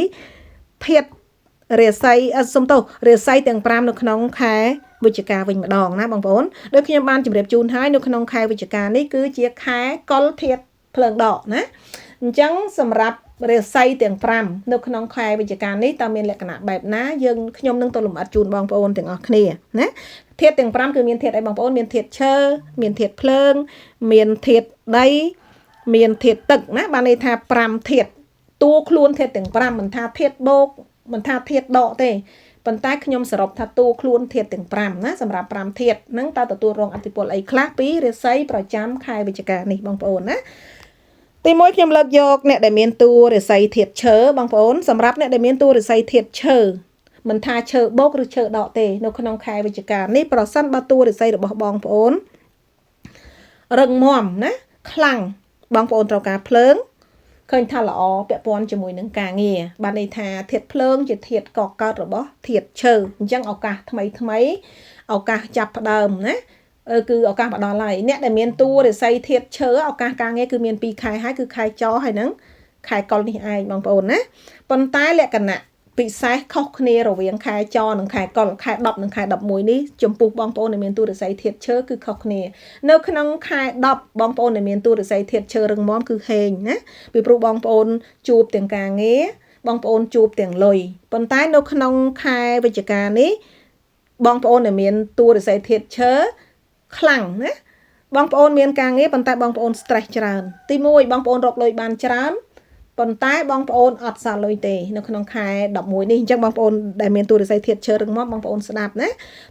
ធាតុរាសីសំទោសរាសីទាំង5នៅក្នុងខែវិច្ឆិកាវិញម្ដងណាបងប្អូនដូចខ្ញុំបានជម្រាបជូនហើយនៅក្នុងខែវិច្ឆិកានេះគឺជាខែកុលធាតុភ្លើងដកណាអញ្ចឹងសម្រាប់រាសីទាំង5នៅក្នុងខែវិច្ឆិកានេះតើមានលក្ខណៈបែបណាយើងខ្ញុំនឹងទៅលម្អិតជូនបងប្អូនទាំងអស់គ្នាណាធាតុទាំង5គឺមានធាតុអីបងប្អូនមានធាតុឈើមានធាតុភ្លើងមានធាតុដីមានធាតុទឹកណាបានន័យថា5ធាតុតួខ្លួនធាតុទាំង5មិនថាធាតុបូកមិនថាធាតុដកទេប៉ុន្តែខ្ញុំសរុបថាតួខ្លួនធាតុទាំង5ណាសម្រាប់5ធាតុហ្នឹងតើទទួលរងឥទ្ធិពលអីខ្លះពីរាសីប្រចាំខែវិច្ឆិកានេះបងប្អូនណាទី1ខ្ញុំលើកយកអ្នកដែលមានតួរាសីធាតុឈើបងប្អូនសម្រាប់អ្នកដែលមានតួរាសីធាតុឈើមិនថាឈើបូកឬឈើដកទេនៅក្នុងខែវិច្ឆិកានេះប្រសិនបើតួរាសីរបស់បងប្អូនរឹងមាំណាខ្លាំងបងប្អូនត្រូវការភ្លើងឃើញថាល្អពាក់ព័ន្ធជាមួយនឹងការងារបានន័យថាធាតុភ្លើងជាធាតុកកើតរបស់ធាតុឈើអញ្ចឹងឱកាសថ្មីឱកាសចាប់ផ្ដើមណាគឺឱកាសមកដល់ហើយអ្នកដែលមានតួរាសីធាតុឈើឱកាសការងារគឺមាន2ខែហើយគឺខែចហើយនឹងខែកុលនេះឯងបងប្អូនណាប៉ុន្តែលក្ខណៈពិសេសខុសគ្នារវាងខែចនិងខែកុលខែ10និងខែ11នេះចំពោះបងប្អូនដែលមានតួរាសីធាតុឈើគឺខុសគ្នានៅក្នុងខែ10បងប្អូនដែលមានតួរាសីធាតុឈើរឹងមាំគឺហេងណាពីព្រោះបងប្អូនជួបទាំងការងារបងប្អូនជួបទាំងលុយប៉ុន្តែនៅក្នុងខែវិច្ឆិកានេះបងប្អូនដែលមានតួរាសីធាតុឈើខ្លាំងណាបងប្អូនមានការងារប៉ុន្តែបងប្អូន stress ច្រើនទី1បងប្អូនរកលុយបានច្រើនប៉ុន្តែបងប្អូនអត់សល់លុយទេនៅក្នុងខែ11នេះអញ្ចឹងបងប្អូនដែលមានតួរាសីធាតុឈើរឹងមាំបងប្អូនស្ដាប់ណា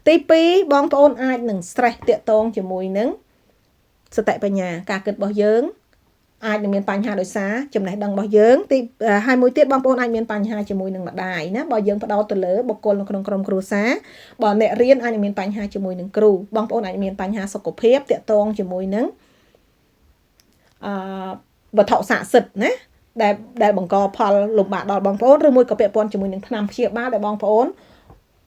ទី2បងប្អូនអាចនឹង stress តាក់ទងជាមួយនឹងសតិបញ្ញាការគិតរបស់យើងអាចនឹងមានបញ្ហាដោយសារចំណេះដឹងរបស់យើងទីហើយមួយទៀតបងប្អូនអាចមានបញ្ហាជាមួយនឹងម្ដាយណាបើយើងផ្ដោតទៅលើបុគ្គលនៅក្នុងក្រុមគ្រួសារបើអ្នករៀនអាចនឹងមានបញ្ហាជាមួយនឹងគ្រូបងប្អូនអាចមានបញ្ហាសុខភាពតាក់ទងជាមួយនឹងវត្ថុស័ក្តិសិទ្ធិណាដែលបង្កផលលំបាកដល់បងប្អូនឬមួយក៏ពាក់ព័ន្ធជាមួយនឹងថ្នាំព្យាបាលដែលបងប្អូន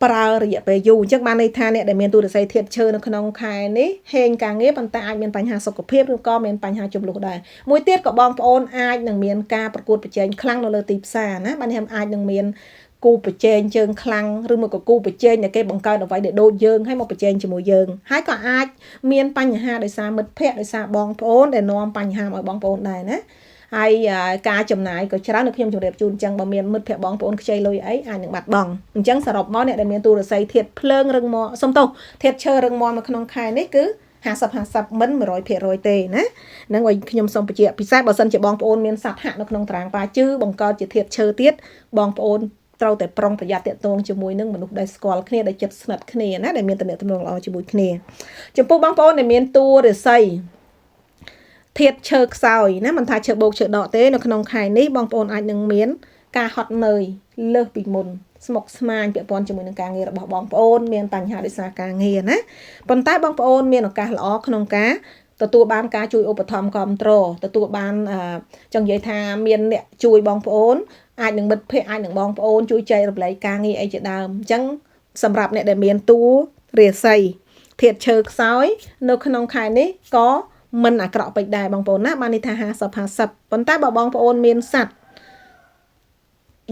ប្រើរយៈពេលយូរអញ្ចឹងបានន័យថាអ្នកដែលមានតួរាសីធាតុឈើនៅក្នុងខែនេះហេងការងារប៉ុន្តែអាចមានបញ្ហាសុខភាពឬក៏មានបញ្ហាចំនួនដែរមួយទៀតក៏បងប្អូនអាចនឹងមានការប្រកួតប្រជែងខ្លាំងនៅលើទីផ្សារណាបាននេះអាចនឹងមានគូប្រជែងជើងខ្លាំងឬមួយក៏គូប្រជែងដែលគេបង្កើតអ្វីដែលដូចយើងហើយមកប្រជែងជាមួយយើងហើយក៏អាចមានបញ្ហាដោយសារមិត្តភ័ក្តិដោយសារបងប្អូនដែលនាំបញ្ហាឲ្យបងប្អូនដែរណាហើយការចំណាយក៏ច្រើននៅខ្ញុំជម្រាបជូនអញ្ចឹងបើមានមិត្តភ័ក្តិបងប្អូនខ្ចីលុយអីអាចនឹងបាត់បង់អញ្ចឹងសរុបមកអ្នកដែលមានតួរាសីធាតុភ្លើងរឹងមាំសុំទោសធាតុឈើរឹងមាំនៅក្នុងខែនេះគឺ50-50មិន 100% ទេណាហ្នឹងឲ្យខ្ញុំសូមបញ្ជាក់ពិសេសបើសិនជាបងប្អូនមានសត្វហាក់នៅក្នុងតារាងប៉ាជឺបង្កើតជាធាតុឈើទៀតបងប្អូនត្រូវតែប្រុងប្រយ័ត្នតាក់ទងជាមួយនឹងមនុស្សដែលស្គាល់គ្នាដែលជិតស្និទ្ធគ្នាណាដែលមានទំនាក់ទំនងល្អជាមួយគ្នាចំពោះបងប្អូនដែលមានតួរាសីធាតុឈើខ្សោយណាមិនថាឈើបូកឈើដកទេនៅក្នុងខែនេះបងប្អូនអាចនឹងមានការហត់នឿយលើសពីមុនស្មុគស្មាញពាក់ព័ន្ធជាមួយនឹងការងាររបស់បងប្អូនមានបញ្ហាដោយសារការងារណាប៉ុន្តែបងប្អូនមានឱកាសល្អក្នុងការទទួលបានការជួយឧបត្ថម្ភគាំទ្រទទួលបានចង់និយាយថាមានអ្នកជួយបងប្អូនអាចនឹងមិត្តភ័ក្តិអាចនឹងបងប្អូនជួយចែករំលែកការងារអីជាដើមអញ្ចឹងសម្រាប់អ្នកដែលមានតួរាសីធាតុឈើខ្សោយនៅក្នុងខែនេះក៏មិនអាក្រក់ពេកដែរបងប្អូនណាបានន័យថា50-50ប៉ុន្តែបើបងប្អូនមានសត្វ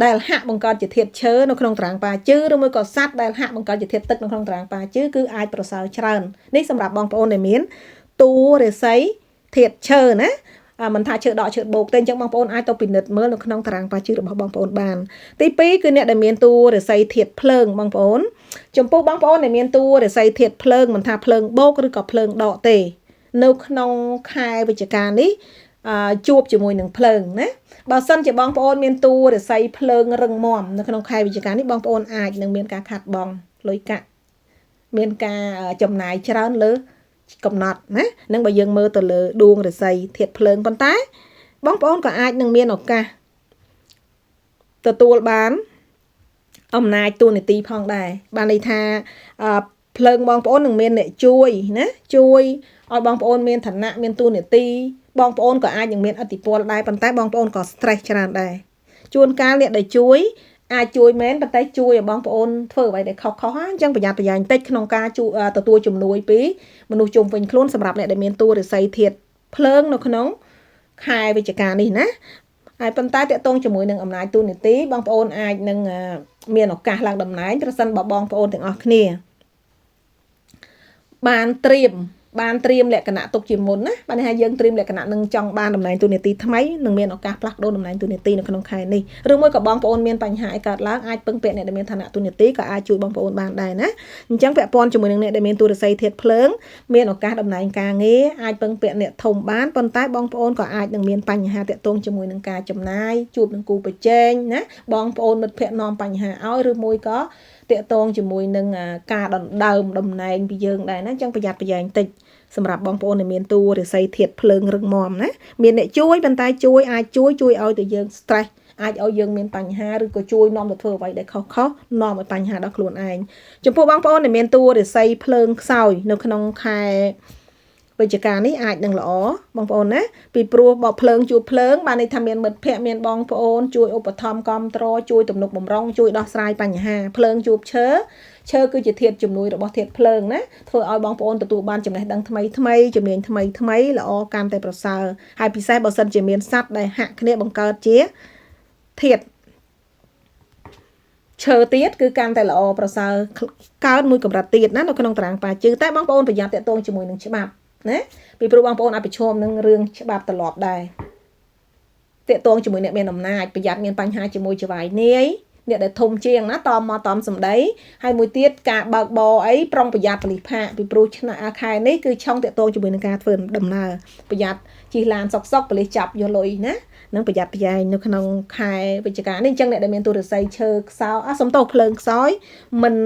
ដែលហាក់បង្កើតជាធាតុឈើនៅក្នុងតារាងប៉ាជឺឬមួយក៏សត្វដែលហាក់បង្កើតជាធាតុទឹកនៅក្នុងតារាងប៉ាជឺគឺអាចប្រសើរច្រើននេះសម្រាប់បងប្អូនដែលមានតួរាសីធាតុឈើណាមិនថាឈើដកឈើបូកទេអញ្ចឹងបងប្អូនអាចទៅពិនិត្យមើលនៅក្នុងតារាងប៉ាជឺរបស់បងប្អូនបានទី2គឺអ្នកដែលមានតួរាសីធាតុភ្លើងបងប្អូនចំពោះបងប្អូនដែលមានតួរាសីធាតុភ្លើងមិនថាភ្លើងបូកឬក៏ភ្លើងដកទេ នៅក្នុងខែវិច្ឆិកានេះជួបជាមួយនឹងភ្លើងណាបើសិនជាបងប្អូនមានតួរាសីភ្លើងរឹងមាំនៅក្នុងខែវិច្ឆិកានេះបងប្អូនអាចនឹងមានការខាត់បងលុយកាក់មានការចំណាយច្រើនលើកំណត់ណានឹងបើយើងមើលទៅលើដួងរាសីធាតុភ្លើងប៉ុន្តែបងប្អូនក៏អាចនឹងមានឱកាសទទួលបានអំណាចតួនាទីផងដែរបានន័យថាភ្លើងបងប្អូននឹងមានអ្នកជួយណាជួយឲ្យបងប្អូនមានឋានៈមានតួនាទីបងប្អូនក៏អាចនឹងមានឥទ្ធិពលដែរប៉ុន្តែបងប្អូនក៏ stress ច្រើនដែរជួនកាលអ្នកដែលជួយអាចជួយមែនប៉ុន្តែជួយឲ្យបងប្អូនធ្វើអ្វីដែលខុសៗអញ្ចឹងប្រយ័ត្នប្រយែងតិចក្នុងការទទួលជំនួយពីមនុស្សជុំវិញខ្លួនសម្រាប់អ្នកដែលមានតួរាសីធាតុភ្លើងនៅក្នុងខែវិច្ឆិកានេះណាហើយប៉ុន្តែតកតងជាមួយនឹងអំណាចតួនាទីបងប្អូនអាចនឹងមានឱកាសឡើងតំណែងប្រសិនបើបងប្អូនទាំងអស់គ្នាបានត្រៀមលក្ខណៈទុកជាមុនណាបានន័យថាយើងត្រៀមលក្ខណៈនឹងចង់បានតំណែងតួនាទីថ្មីនឹងមានឱកាសផ្លាស់ប្ដូរតំណែងតួនាទីនៅក្នុងខែនេះឬមួយក៏បងប្អូនមានបញ្ហាអីកើតឡើងអាចពឹងពាក់អ្នកដែលមានឋានៈតួនាទីក៏អាចជួយបងប្អូនបានដែរណាអញ្ចឹងពាក់ព័ន្ធជាមួយនឹងអ្នកដែលមានតួរាសីធាតុភ្លើងមានឱកាសតំណែងការងារអាចពឹងពាក់អ្នកធំបានប៉ុន្តែបងប្អូនក៏អាចនឹងមានបញ្ហាតាក់ទងជាមួយនឹងការចំណាយជួបនឹងគូប្រជែងណាបងប្អូនមិត្តភ័ក្តិនាំបញ្ហាឲ្យឬមួយក៏តាក់ទងជាមួយនឹងការដណ្ដើមតំណែងពីយើងដែរណាអញ្ចឹងប្រយ័ត្នប្រយែងតិចសម្រាប់បងប្អូនដែលមានតួរាសីធាតុភ្លើងរឹងមាំណាមានអ្នកជួយប៉ុន្តែជួយឲ្យទៅយើង stress អាចឲ្យយើងមានបញ្ហាឬក៏ជួយនាំទៅធ្វើអ្វីដែលខុសនាំឲ្យបញ្ហាដល់ខ្លួនឯងចំពោះបងប្អូនដែលមានតួរាសីភ្លើងខ្សោយនៅក្នុងខែវិច្ឆិកានេះអាចនឹងល្អបងប្អូនណាពីព្រោះបើភ្លើងជួបភ្លើងបានន័យថាមានមិត្តភ័ក្តិមានបងប្អូនជួយឧបត្ថម្ភគាំទ្រជួយទំនុកបម្រុងជួយដោះស្រាយបញ្ហាភ្លើងជួបឈើគឺជាធាតុជំនួយរបស់ធាតុភ្លើងណាធ្វើឲ្យបងប្អូនទទួលបានចំណេះដឹងថ្មីជំនាញថ្មីល្អកាន់តែប្រសើរហើយពិសេសបើសិនជាមានសត្វដែលហាក់គ្នាបង្កើតជាធាតុឈើទៀតគឺកាន់តែល្អប្រសើរកើតមួយកម្រិតទៀតណានៅក្នុងតារាងប៉ាជើងតែបងប្អូនប្រយ័ត្នតាក់ទងជាមួយនឹងច្បាប់ណាពីព្រោះបងប្អូនអាចប្រឈមនឹងរឿងច្បាប់ត្រឡប់ដែរតាក់ទងជាមួយអ្នកមានអំណាចប្រយ័ត្នមានបញ្ហាជាមួយចៅហ្វាយនាយអ្នកដែលធំជាងណាតមមកតមសម្ដីហើយមួយទៀតការបើកបរអីប្រុងប្រយ័ត្នពលិសផាកពីព្រោះឆ្នាំខែនេះគឺឆុងតាក់ទងជាមួយនឹងការធ្វើដំណើរប្រយ័ត្នជិះឡានសុកប៉ូលិសចាប់យកលុយណានឹងប្រយ័ត្នប្រយែងនៅក្នុងខែវិច្ឆិកានេះអញ្ចឹងអ្នកដែលមានតួរាសីឈើខ្សោសំទោសភ្លើងខ្សោយមិន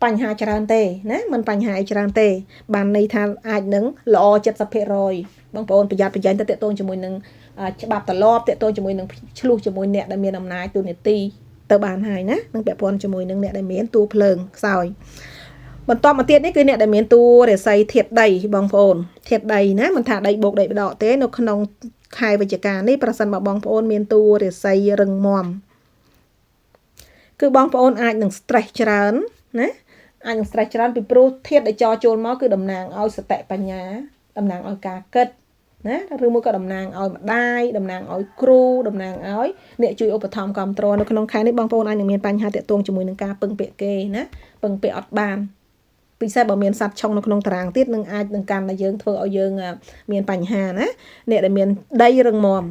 បញ្ហាច្រើនទេណាមិនបញ្ហាអីច្រើនទេបានន័យថាអាចនឹងល្អ 70% បងប្អូនប្រយ័ត្នប្រយែងទៅតាក់ទងជាមួយនឹងច្បាប់ត្រឡប់តាក់ទងជាមួយនឹងឆ្លោះជាមួយអ្នកដែលមានអំណាចទូនាទីទៅបានហើយណានឹងពាក់ព័ន្ធជាមួយនឹងអ្នកដែលមានតួភ្លើងខ្សោយបន្តមកទៀតនេះគឺអ្នកដែលមានតួរាសីធាតុដីបងប្អូនធាតុដីណាមិនថាដីបោកដីបដកទេនៅក្នុងខែវិច្ឆិកានេះប្រសិនបើបងប្អូនមានតួរាសីរឹងមាំគឺបងប្អូនអាចនឹង stress ច្រើនណាអាចនឹង stress ច្រើនពីព្រោះធាតុដែលចរចូលមកគឺតំណាងឲ្យសតិបញ្ញាតំណាងឲ្យការគិតណាឬមួយក៏តំណាងឲ្យម្ដាយតំណាងឲ្យគ្រូតំណាងឲ្យអ្នកជួយឧបត្ថម្ភគាំទ្រនៅក្នុងខែនេះបងប្អូនអាចនឹងមានបញ្ហាតាក់ទងជាមួយនឹងការពឹងពាក់គេណាពឹងពាក់អត់បានពិសេសបើមានសត្វឆុងនៅក្នុងតារាងទៀតនឹងអាចនឹងកាន់តែយើងធ្វើឲ្យយើងមានបញ្ហាណាអ្នកដែលមានដីរឹងមាំ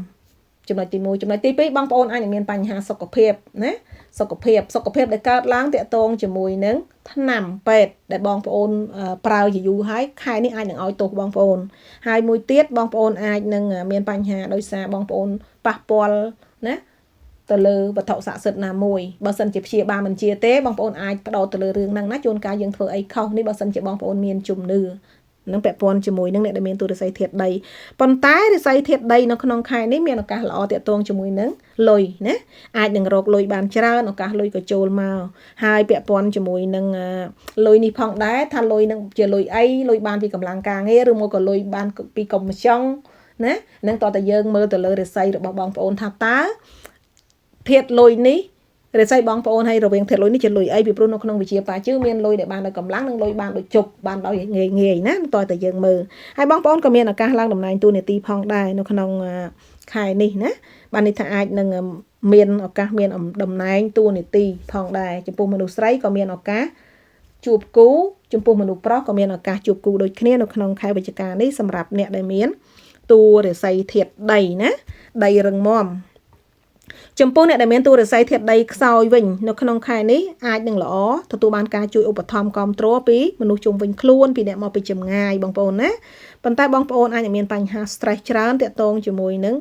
ចំណុចទី1ចំណុចទី2បងប្អូនអាចនឹងមានបញ្ហាសុខភាពណាសុខភាពដែលកើតឡើងតាក់ទងជាមួយនឹងថ្នាំពេទ្យដែលបងប្អូនប្រើយូរហើយខែនេះអាចនឹងឲ្យទោសបងប្អូនហើយមួយទៀតបងប្អូនអាចនឹងមានបញ្ហាដោយសារបងប្អូនប៉ះពាល់ណាទៅលើវត្ថុស័ក្តិសិទ្ធិណាមួយបើសិនជាព្យាបាលមិនជាទេបងប្អូនអាចបដោតទៅលើរឿងហ្នឹងណាជួនកាលយើងធ្វើអីខុសនេះបើសិនជាបងប្អូនមានជំនឿនឹងពាក់ព័ន្ធជាមួយនឹងអ្នកដែលមានតួរាសីធាតុដីប៉ុន្តែរាសីធាតុដីនៅក្នុងខែនេះមានឱកាសល្អតាក់ទងជាមួយនឹងលុយណាអាចនឹងរកលុយបានច្រើនឱកាសលុយក៏ចូលមកហើយពាក់ព័ន្ធជាមួយនឹងលុយនេះផងដែរថាលុយនឹងជាលុយអីលុយបានពីកម្លាំងការងារឬមកក៏លុយបានពីកុំចង់ណានឹងតើយើងមើលទៅលើរាសីរបស់បងប្អូនថាតើធាតុលុយនេះរាសីបងប្អូនហើយរវាងធាតុលុយនេះជាលុយអីពីព្រោះនៅក្នុងវិជាប៉ាជឿមានលុយដែលបានដោយកម្លាំងនិងលុយបានដោយជប់បានដោយងាយណាតើតែយើងមើលហើយបងប្អូនក៏មានឱកាសឡើងតំណែងតួនាទីផងដែរនៅក្នុងខែនេះណាបាននេះថាអាចនឹងមានឱកាសមានតំណែងតួនាទីផងដែរចំពោះមនុស្សស្រីក៏មានឱកាសជួបគូចំពោះមនុស្សប្រុសក៏មានឱកាសជួបគូដូចគ្នានៅក្នុងខែវិច្ឆិកានេះសម្រាប់អ្នកដែលមានតួរាសីធាតុដីណាដីរឹងមាំ ចំពោះអ្នកដែលមានតួរិស័យធាតុដីខ្សោយវិញនៅក្នុងខែនេះអាចនឹងល្អទទួលបានការជួយឧបត្ថម្ភគាំទ្រពីមនុស្សជុំវិញខ្លួនពីអ្នកមកពីចម្ងាយបងប្អូនណាប៉ុន្តែបងប្អូនអាចនឹងមានបញ្ហា stress ច្រើនទាក់ទងជាមួយនឹង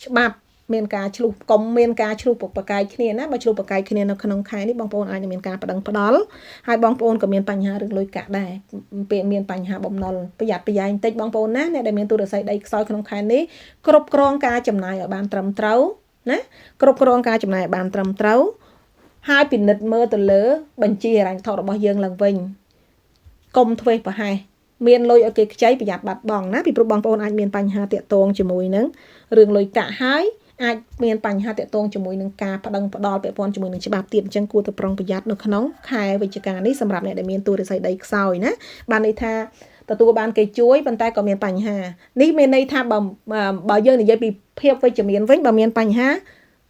ច្បាប់មានការឆ្លុះកុំមានការឆ្លុះប្រកែកគ្នាណាបើឆ្លុះប្រកែកគ្នានៅក្នុងខែនេះបងប្អូនអាចនឹងមានការប្តឹងផ្ដាល់ហើយបងប្អូនក៏មានបញ្ហារឿងលុយកាក់ដែរពេលមានបញ្ហាបំណុលប្រយ័ត្នប្រយែងបន្តិចបងប្អូនណាអ្នកដែលមានតួរិស័យដីខ្សោយក្នុងខែនេះគ្រប់គ្រងការចំណាយឲ្យបានត្រឹមត្រូវណាគ្រប់គ្រងការចំណាយឲ្យបានត្រឹមត្រូវហើយពិនិត្យមើលទៅលើបញ្ជីហិរញ្ញវត្ថុរបស់យើងឡើងវិញកុំធ្វេសប្រហែសមានលុយឲ្យគេខ្ចីប្រយ័ត្នបាត់បង់ណាពីព្រោះបងប្អូនអាចមានបញ្ហាតាក់ទងជាមួយនឹងរឿងលុយកាក់ហើយអាចមានបញ្ហាតាក់ទងជាមួយនឹងការប្តឹងផ្ដាល់ពាក់ព័ន្ធជាមួយនឹងច្បាប់ទៀតអញ្ចឹងគួរតែប្រុងប្រយ័ត្ននៅក្នុងខែវិច្ឆិកានេះសម្រាប់អ្នកដែលមានតួរិស័យដីខ្សោយណាបានន័យថាទទួលបានគេជួយប៉ុន្តែក៏មានបញ្ហានេះមានន័យថាបើយើងនិយាយពីភាពវិជ្ជមានវិញបើមានបញ្ហា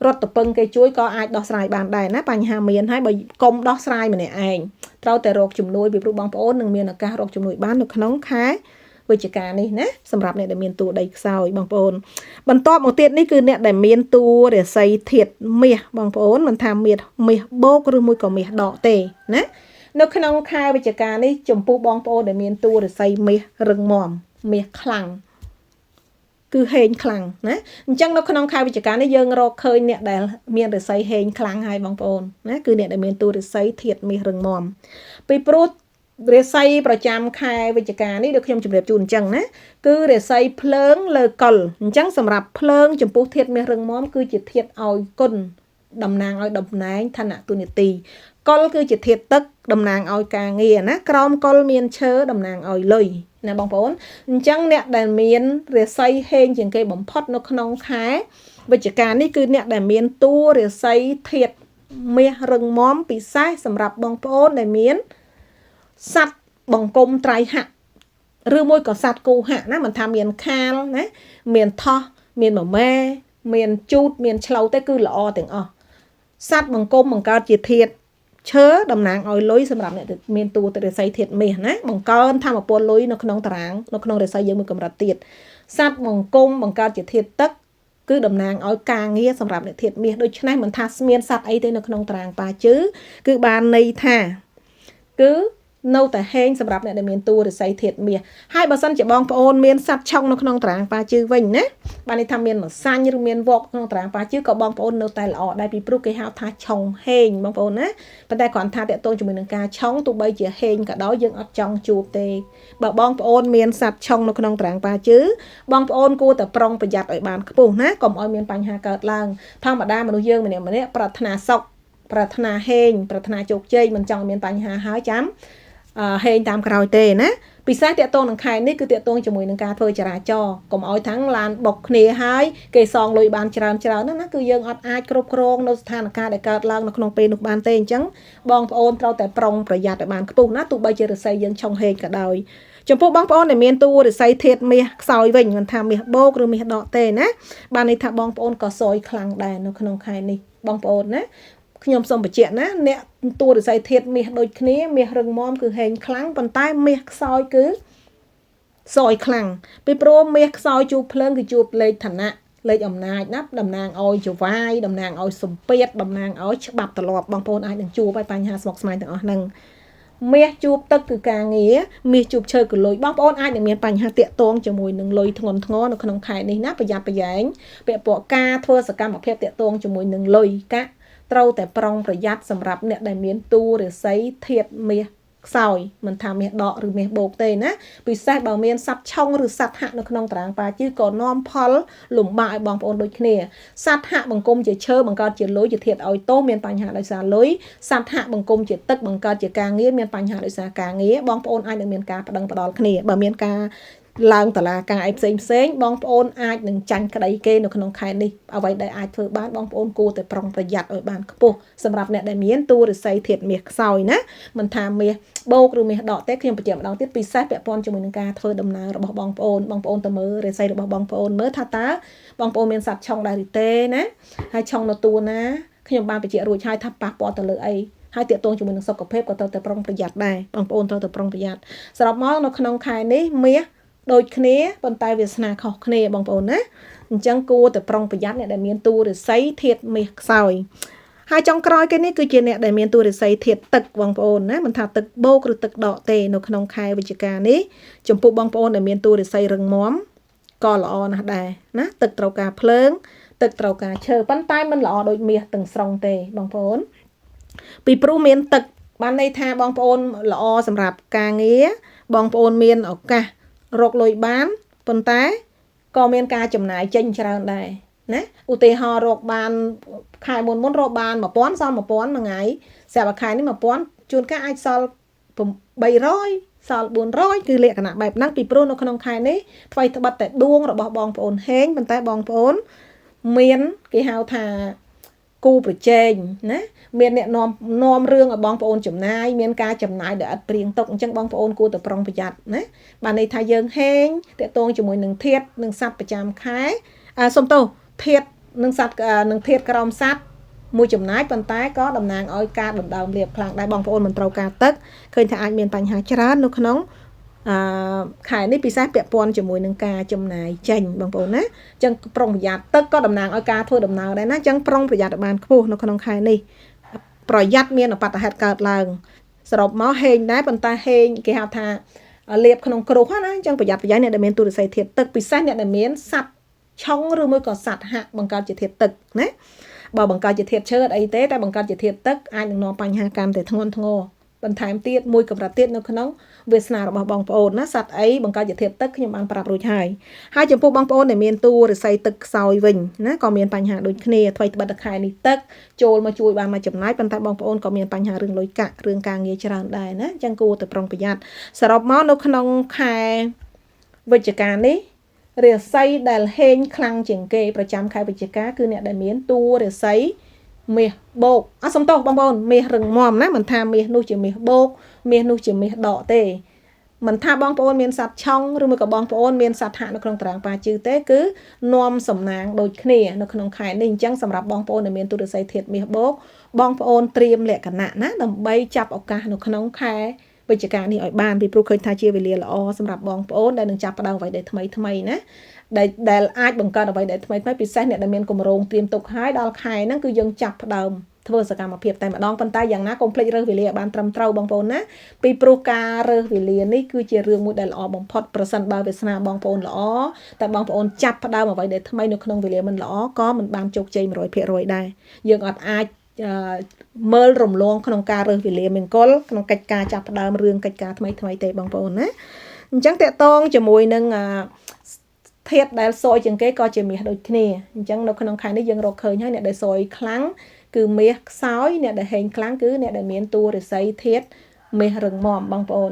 រត់ទៅពឹងគេជួយក៏អាចដោះស្រាយបានដែរណាបញ្ហាមានហើយបើកុំដោះស្រាយម្នាក់ឯងត្រូវតែរកជំនួយពីព្រោះបងប្អូននឹងមានឱកាសរកជំនួយបាននៅក្នុងខែវិច្ឆិកានេះណាសម្រាប់អ្នកដែលមានតួដីខ្សោយបងប្អូនបន្តមកទៀតនេះគឺអ្នកដែលមានតួរាសីធាតុមាសបងប្អូនមិនថាមាសបូកឬមួយក៏មាសដកទេណានៅក្នុងខែវិច្ឆិកានេះចំពោះបងប្អូនដែលមានតួរាសីមាសរឹងមាំមាសខ្លាំងគឺហេងខ្លាំងណាអញ្ចឹងនៅក្នុងខែវិច្ឆិកានេះយើងរកឃើញអ្នកដែលមានរាសីហេងខ្លាំងហើយបងប្អូនណាគឺអ្នកដែលមានតួរាសីធាតុមាសរឹងមាំពីព្រោះរាសីប្រចាំខែវិច្ឆិកានេះដូចខ្ញុំជម្រាបជូនអញ្ចឹងណាគឺរាសីភ្លើងលើកុលអញ្ចឹងសម្រាប់ភ្លើងចំពោះធាតុមាសរឹងមាំគឺជាធាតុឲ្យគុណតំណាងឲ្យតំណែងឋានៈទូនាទីកុលគឺជាធាតុទឹកតំណាងឲ្យការងារណាក្រោមកុលមានឈើតំណាងឲ្យលុយណាបងប្អូនអញ្ចឹងអ្នកដែលមានរាសីហេងជាងគេបំផុតនៅក្នុងខែវិច្ឆិកានេះគឺអ្នកដែលមានតួរាសីធាតុមាសរឹងមាំពិសេសសម្រាប់បងប្អូនដែលមានសត្វបង្គំត្រៃហៈឬមួយក៏សត្វគូហៈណាមិនថាមានខាលណាមានថោះមានមមែមានជូតមានឆ្លូវទេគឺល្អទាំងអស់សត្វបង្គំបង្កើតជាធាតុឈើតំណាងឲ្យលុយសម្រាប់អ្នកមានតួរាសីធាតុមាសណាបង្កើនធម៌ពលលុយនៅក្នុងតារាងនៅក្នុងរាសីយើងមួយកម្រិតទៀតសត្វបង្គំបង្កើតជាធាតុទឹកគឺតំណាងឲ្យការងារសម្រាប់អ្នកធាតុមាសដូច្នេះមិនថាមានសត្វអីទេនៅក្នុងតារាងប៉ាជឺគឺបានន័យថាគឺនៅតែហេងសម្រាប់អ្នកដែលមានតួរាសីធាតុមាសហើយបើសិនជាបងប្អូនមានសត្វឆុងនៅក្នុងតារាងប៉ាជឺវិញណាបានន័យថាមានម្សាញ់ឬមានវកក្នុងតារាងប៉ាជឺក៏បងប្អូននៅតែល្អដែរពីព្រោះគេហៅថាឆុងហេងបងប្អូនណាប៉ុន្តែគ្រាន់ថាតកតងជាមួយនឹងការឆុងទោះបីជាហេងក៏ដោយយើងអត់ចង់ជួបទេបើបងប្អូនមានសត្វឆុងនៅក្នុងតារាងប៉ាជឺបងប្អូនគួរតែប្រុងប្រយ័ត្នឲ្យបានខ្ពស់ណាកុំឲ្យមានបញ្ហាកើតឡើងធម្មតាមនុស្សយើងម្នាក់ប្រាថ្នាសុខប្រាថ្នាហេងប្រាថ្នាជោគជ័យមិនចង់មានបញ្ហាហើយចាំហេងតាមក្រោយទេណាពិសេសតាក់ទងនឹងខែនេះគឺតាក់ទងជាមួយនឹងការធ្វើចរាចរណ៍កុំឲ្យទាំងឡានបុកគ្នាហើយគេសងលុយបានច្រើនហ្នឹងណាគឺយើងអត់អាចគ្រប់គ្រងនៅស្ថានភាពដែលកើតឡើងនៅក្នុងពេលនោះបានទេអញ្ចឹងបងប្អូនត្រូវតែប្រុងប្រយ័ត្នឲ្យបានខ្ពស់ណាទោះបីជារាសីយើងឆុងហេងក៏ដោយចំពោះបងប្អូនដែលមានតួរាសីធាតុមាសខ្សោយវិញមិនថាមាសបូកឬមាសដកទេណាបានន័យថាបងប្អូនក៏សយខ្លាំងដែរនៅក្នុងខែនេះបងប្អូនណាខ្ញុំសូមបញ្ជាក់ណាអ្នកតួរាសីធាតុមាសដូចគ្នាមាសរឹងមាំគឺហេងខ្លាំងប៉ុន្តែមាសខ្សោយគឺសយខ្លាំងពីព្រោះមាសខ្សោយជួបភ្លើងគឺជួបលេខឋានៈលេខអំណាចណាតំណាងឲ្យចវាយតំណាងឲ្យសម្ពាធតំណាងឲ្យច្បាប់ទលាប់បងប្អូនអាចនឹងជួបឲ្យបញ្ហាស្មុគស្មាញទាំងអស់ហ្នឹងមាសជួបទឹកគឺការងារមាសជួបឈើគឺលុយបងប្អូនអាចនឹងមានបញ្ហាតាក់ទងជាមួយនឹងលុយធ្ងន់ធ្ងរនៅក្នុងខែនេះណាប្រយ័ត្នប្រយែងពាក់ព័ន្ធការធ្វើសកម្មភាពតាក់ទងជាមួយនឹងលុយកាក់ត្រូវតែប្រុងប្រយ័ត្នសម្រាប់អ្នកដែលមានតួរាសីធាតុមាសខ្សោយមិនថាមាសដកឬមាសបូកទេណាពិសេសបើមានសត្វឆុងឬសត្វហៈនៅក្នុងតារាងប៉ាជឺក៏នាំផលលំបាកឲ្យបងប្អូនដូចគ្នាសត្វហៈបង្គំជាឈើបង្កើតជាលុយជាធាតុឲ្យទោសមានបញ្ហាដោយសារលុយសត្វហៈបង្គំជាទឹកបង្កើតជាការងារមានបញ្ហាដោយសារការងារបងប្អូនអាចនឹងមានការប្តឹងផ្ដាល់គ្នាបើមានការឡើងតឡាការអីផ្សេងបងប្អូនអាចនឹងចាញ់ក្តីគេនៅក្នុងខែនេះអ្វីដែលអាចធ្វើបានបងប្អូនគួរតែប្រុងប្រយ័ត្នឲ្យបានខ្ពស់សម្រាប់អ្នកដែលមានតួរាសីធាតុមាសខ្សោយណាមិនថាមាសបូកឬមាសដកទេខ្ញុំបញ្ជាក់ម្ដងទៀតពិសេសពាក់ព័ន្ធជាមួយនឹងការធ្វើដំណើររបស់បងប្អូនទៅមើលរាសីរបស់បងប្អូនមើលថាតើបងប្អូនមានសត្វឆុងដែរឬទេណាហើយឆុងនៅតួណាខ្ញុំបានបញ្ជាក់រួចហើយថាប៉ះពាល់ទៅលើអីហើយតាក់ទងជាមួយនឹងសុខភាពក៏ត្រូវតែប្រុងប្រយ័ត្នដែរបងប្អូនត្រូវតែប្រុងប្រយ័ត្នសរុបមកនៅក្នុងខែនេះមាស ដូចគ្នាប៉ុន្តែវាសនាខុសគ្នាបងប្អូនណាអញ្ចឹងគួរតែប្រុងប្រយ័ត្នអ្នកដែលមានតួរាសីធាតុមាសខ្សោយហើយចុងក្រោយគេនេះគឺជាអ្នកដែលមានតួរាសីធាតុទឹកបងប្អូនណាមិនថាទឹកបូកឬទឹកដកទេនៅក្នុងខែវិច្ឆិកានេះចំពោះបងប្អូនដែលមានតួរាសីរឹងមាំក៏ល្អណាស់ដែរណាទឹកត្រូវការភ្លើងទឹកត្រូវការឈើប៉ុន្តែមិនល្អដូចមាសទាំងស្រុងទេបងប្អូនពីព្រោះមានទឹកបានន័យថាបងប្អូនល្អសម្រាប់ការងារបងប្អូនមានឱកាសរកលុយបានប៉ុន្តែក៏មានការចំណាយចេញច្រើនដែរណាឧទាហរណ៍រកបានខែមុនរកបាន1000សល់1000មួយថ្ងៃស្រាប់តែខែនេះ1000ជួនកាលអាចសល់300សល់400គឺលក្ខណៈបែបហ្នឹងពីព្រោះនៅក្នុងខែនេះថ្មីត្បិតតែដួងរបស់បងប្អូនហេងប៉ុន្តែបងប្អូនមានគេហៅថាគូប្រជែងណាមានអ្នកនាំរឿងឲ្យបងប្អូនចំណាយមានការចំណាយដែលឥតព្រៀងទុកអញ្ចឹងបងប្អូនគួរតែប្រុងប្រយ័ត្នណាបានន័យថាយើងហេងតាក់ទងជាមួយនឹងធាតុនឹងសត្វប្រចាំខែសុំទោសធាតុនឹងសត្វនឹងធាតុក្រោមសត្វមួយចំណាយប៉ុន្តែក៏តំណាងឲ្យការដណ្ដើមលាភខ្លាំងដែរបងប្អូនមិនត្រូវការទឹកឃើញថាអាចមានបញ្ហាច្រើននៅក្នុងខែនេះពិសេសពាក់ព័ន្ធជាមួយនឹងការចំណាយចេញបងប្អូនណាអញ្ចឹងប្រុងប្រយ័ត្នទឹកក៏តំណាងឲ្យការធ្វើដំណើរដែរណាអញ្ចឹងប្រុងប្រយ័ត្នឲ្យបានខ្ពស់នៅក្នុងខែនេះប្រយ័ត្នមានឧបទ្ទហេតុកើតឡើងសរុបមកហេងដែរប៉ុន្តែហេងគេហៅថាលៀបក្នុងគ្រោះណាអញ្ចឹងប្រយ័ត្នប្រយែងអ្នកដែលមានទុរស័យធាតុទឹកពិសេសអ្នកដែលមានសត្វឆុងឬមួយក៏សត្វហាក់បង្កើតជាធាតុទឹកណាបើបង្កើតជាធាតុឈើអីទេតែបង្កើតជាធាតុទឹកអាចនឹងនាំបញ្ហាកម្មតែធ្ងន់ធ្ងរបន្ថែមទៀតមួយកម្រិតទៀតនៅក្នុងវាសនារបស់បងប្អូនណាសត្វអីបង្កើតជាធាតុទឹកខ្ញុំបានប្រាប់រួចហើយចំពោះបងប្អូនដែលមានតួរិស័យទឹកខ្សោយវិញណាក៏មានបញ្ហាដូចគ្នាថ្មីត្បិតតែខែនេះទឹកចូលមកជួយបានមកចំណាយប៉ុន្តែបងប្អូនក៏មានបញ្ហារឿងលុយកាក់រឿងការងារច្រើនដែរណាអញ្ចឹងគួរតែប្រុងប្រយ័ត្នសរុបមកនៅក្នុងខែវិច្ឆិកានេះរាសីដែលហេងខ្លាំងជាងគេប្រចាំខែវិច្ឆិកាគឺអ្នកដែលមានតួរាសីមាសបូកសំទោសបងប្អូនមាសរឹងមាំណាមិនថាមាសនោះជាមាសបូកមាសនោះជាមាសដកទេមិនថាបងប្អូនមានសត្វឆុងឬមួយក៏បងប្អូនមានសត្វហាក់នៅក្នុងតារាងប៉ាជឺទេគឺនាំសំណាងដូចគ្នានៅក្នុងខែនេះអញ្ចឹងសម្រាប់បងប្អូនដែលមានទុរស័យធាតុមាសបូកបងប្អូនត្រៀមលក្ខណៈណាដើម្បីចាប់ឱកាសនៅក្នុងខែវិច្ឆិកានេះឲ្យបានពីព្រោះឃើញថាជាវេលាល្អសម្រាប់បងប្អូនដែលនឹងចាប់ផ្ដើមអ្វីដែលថ្មីណាដែលអាចបង្កើតអ្វីដែលថ្មីពិសេសអ្នកដែលមានគម្រោងត្រៀមទុកហើយដល់ខែហ្នឹងគឺយើងចាប់ផ្ដើមធ្វើសកម្មភាពតែម្ដងប៉ុន្តែយ៉ាងណាកុំភ្លេចរើសវេលាឲ្យបានត្រឹមត្រូវបងប្អូនណាពីព្រោះការរើសវេលានេះគឺជារឿងមួយដែលល្អបំផុតប្រសិនបើវាសនាបងប្អូនល្អតែបងប្អូនចាប់ផ្ដើមអ្វីដែលថ្មីនៅក្នុងវេលាមិនល្អក៏មិនបានជោគជ័យ 100% ដែរយើងអត់អាចមើលរំលងក្នុងការរើសវេលាមង្គលក្នុងកិច្ចការចាប់ផ្ដើមរឿងកិច្ចការថ្មីទេបងប្អូនណាអញ្ចឹងតកតងជាមួយនឹងធាតុដែលសយជាងគេក៏ជាមាសដូចគ្នាអញ្ចឹងនៅក្នុងខែនេះយើងរកឃើញហើយអ្នកដែលសយខ្លាំងគឺមាសខ្សោយអ្នកដែលហេងខ្លាំងគឺអ្នកដែលមានតួរិស័យធាតុមាសរឹងមាំបងប្អូន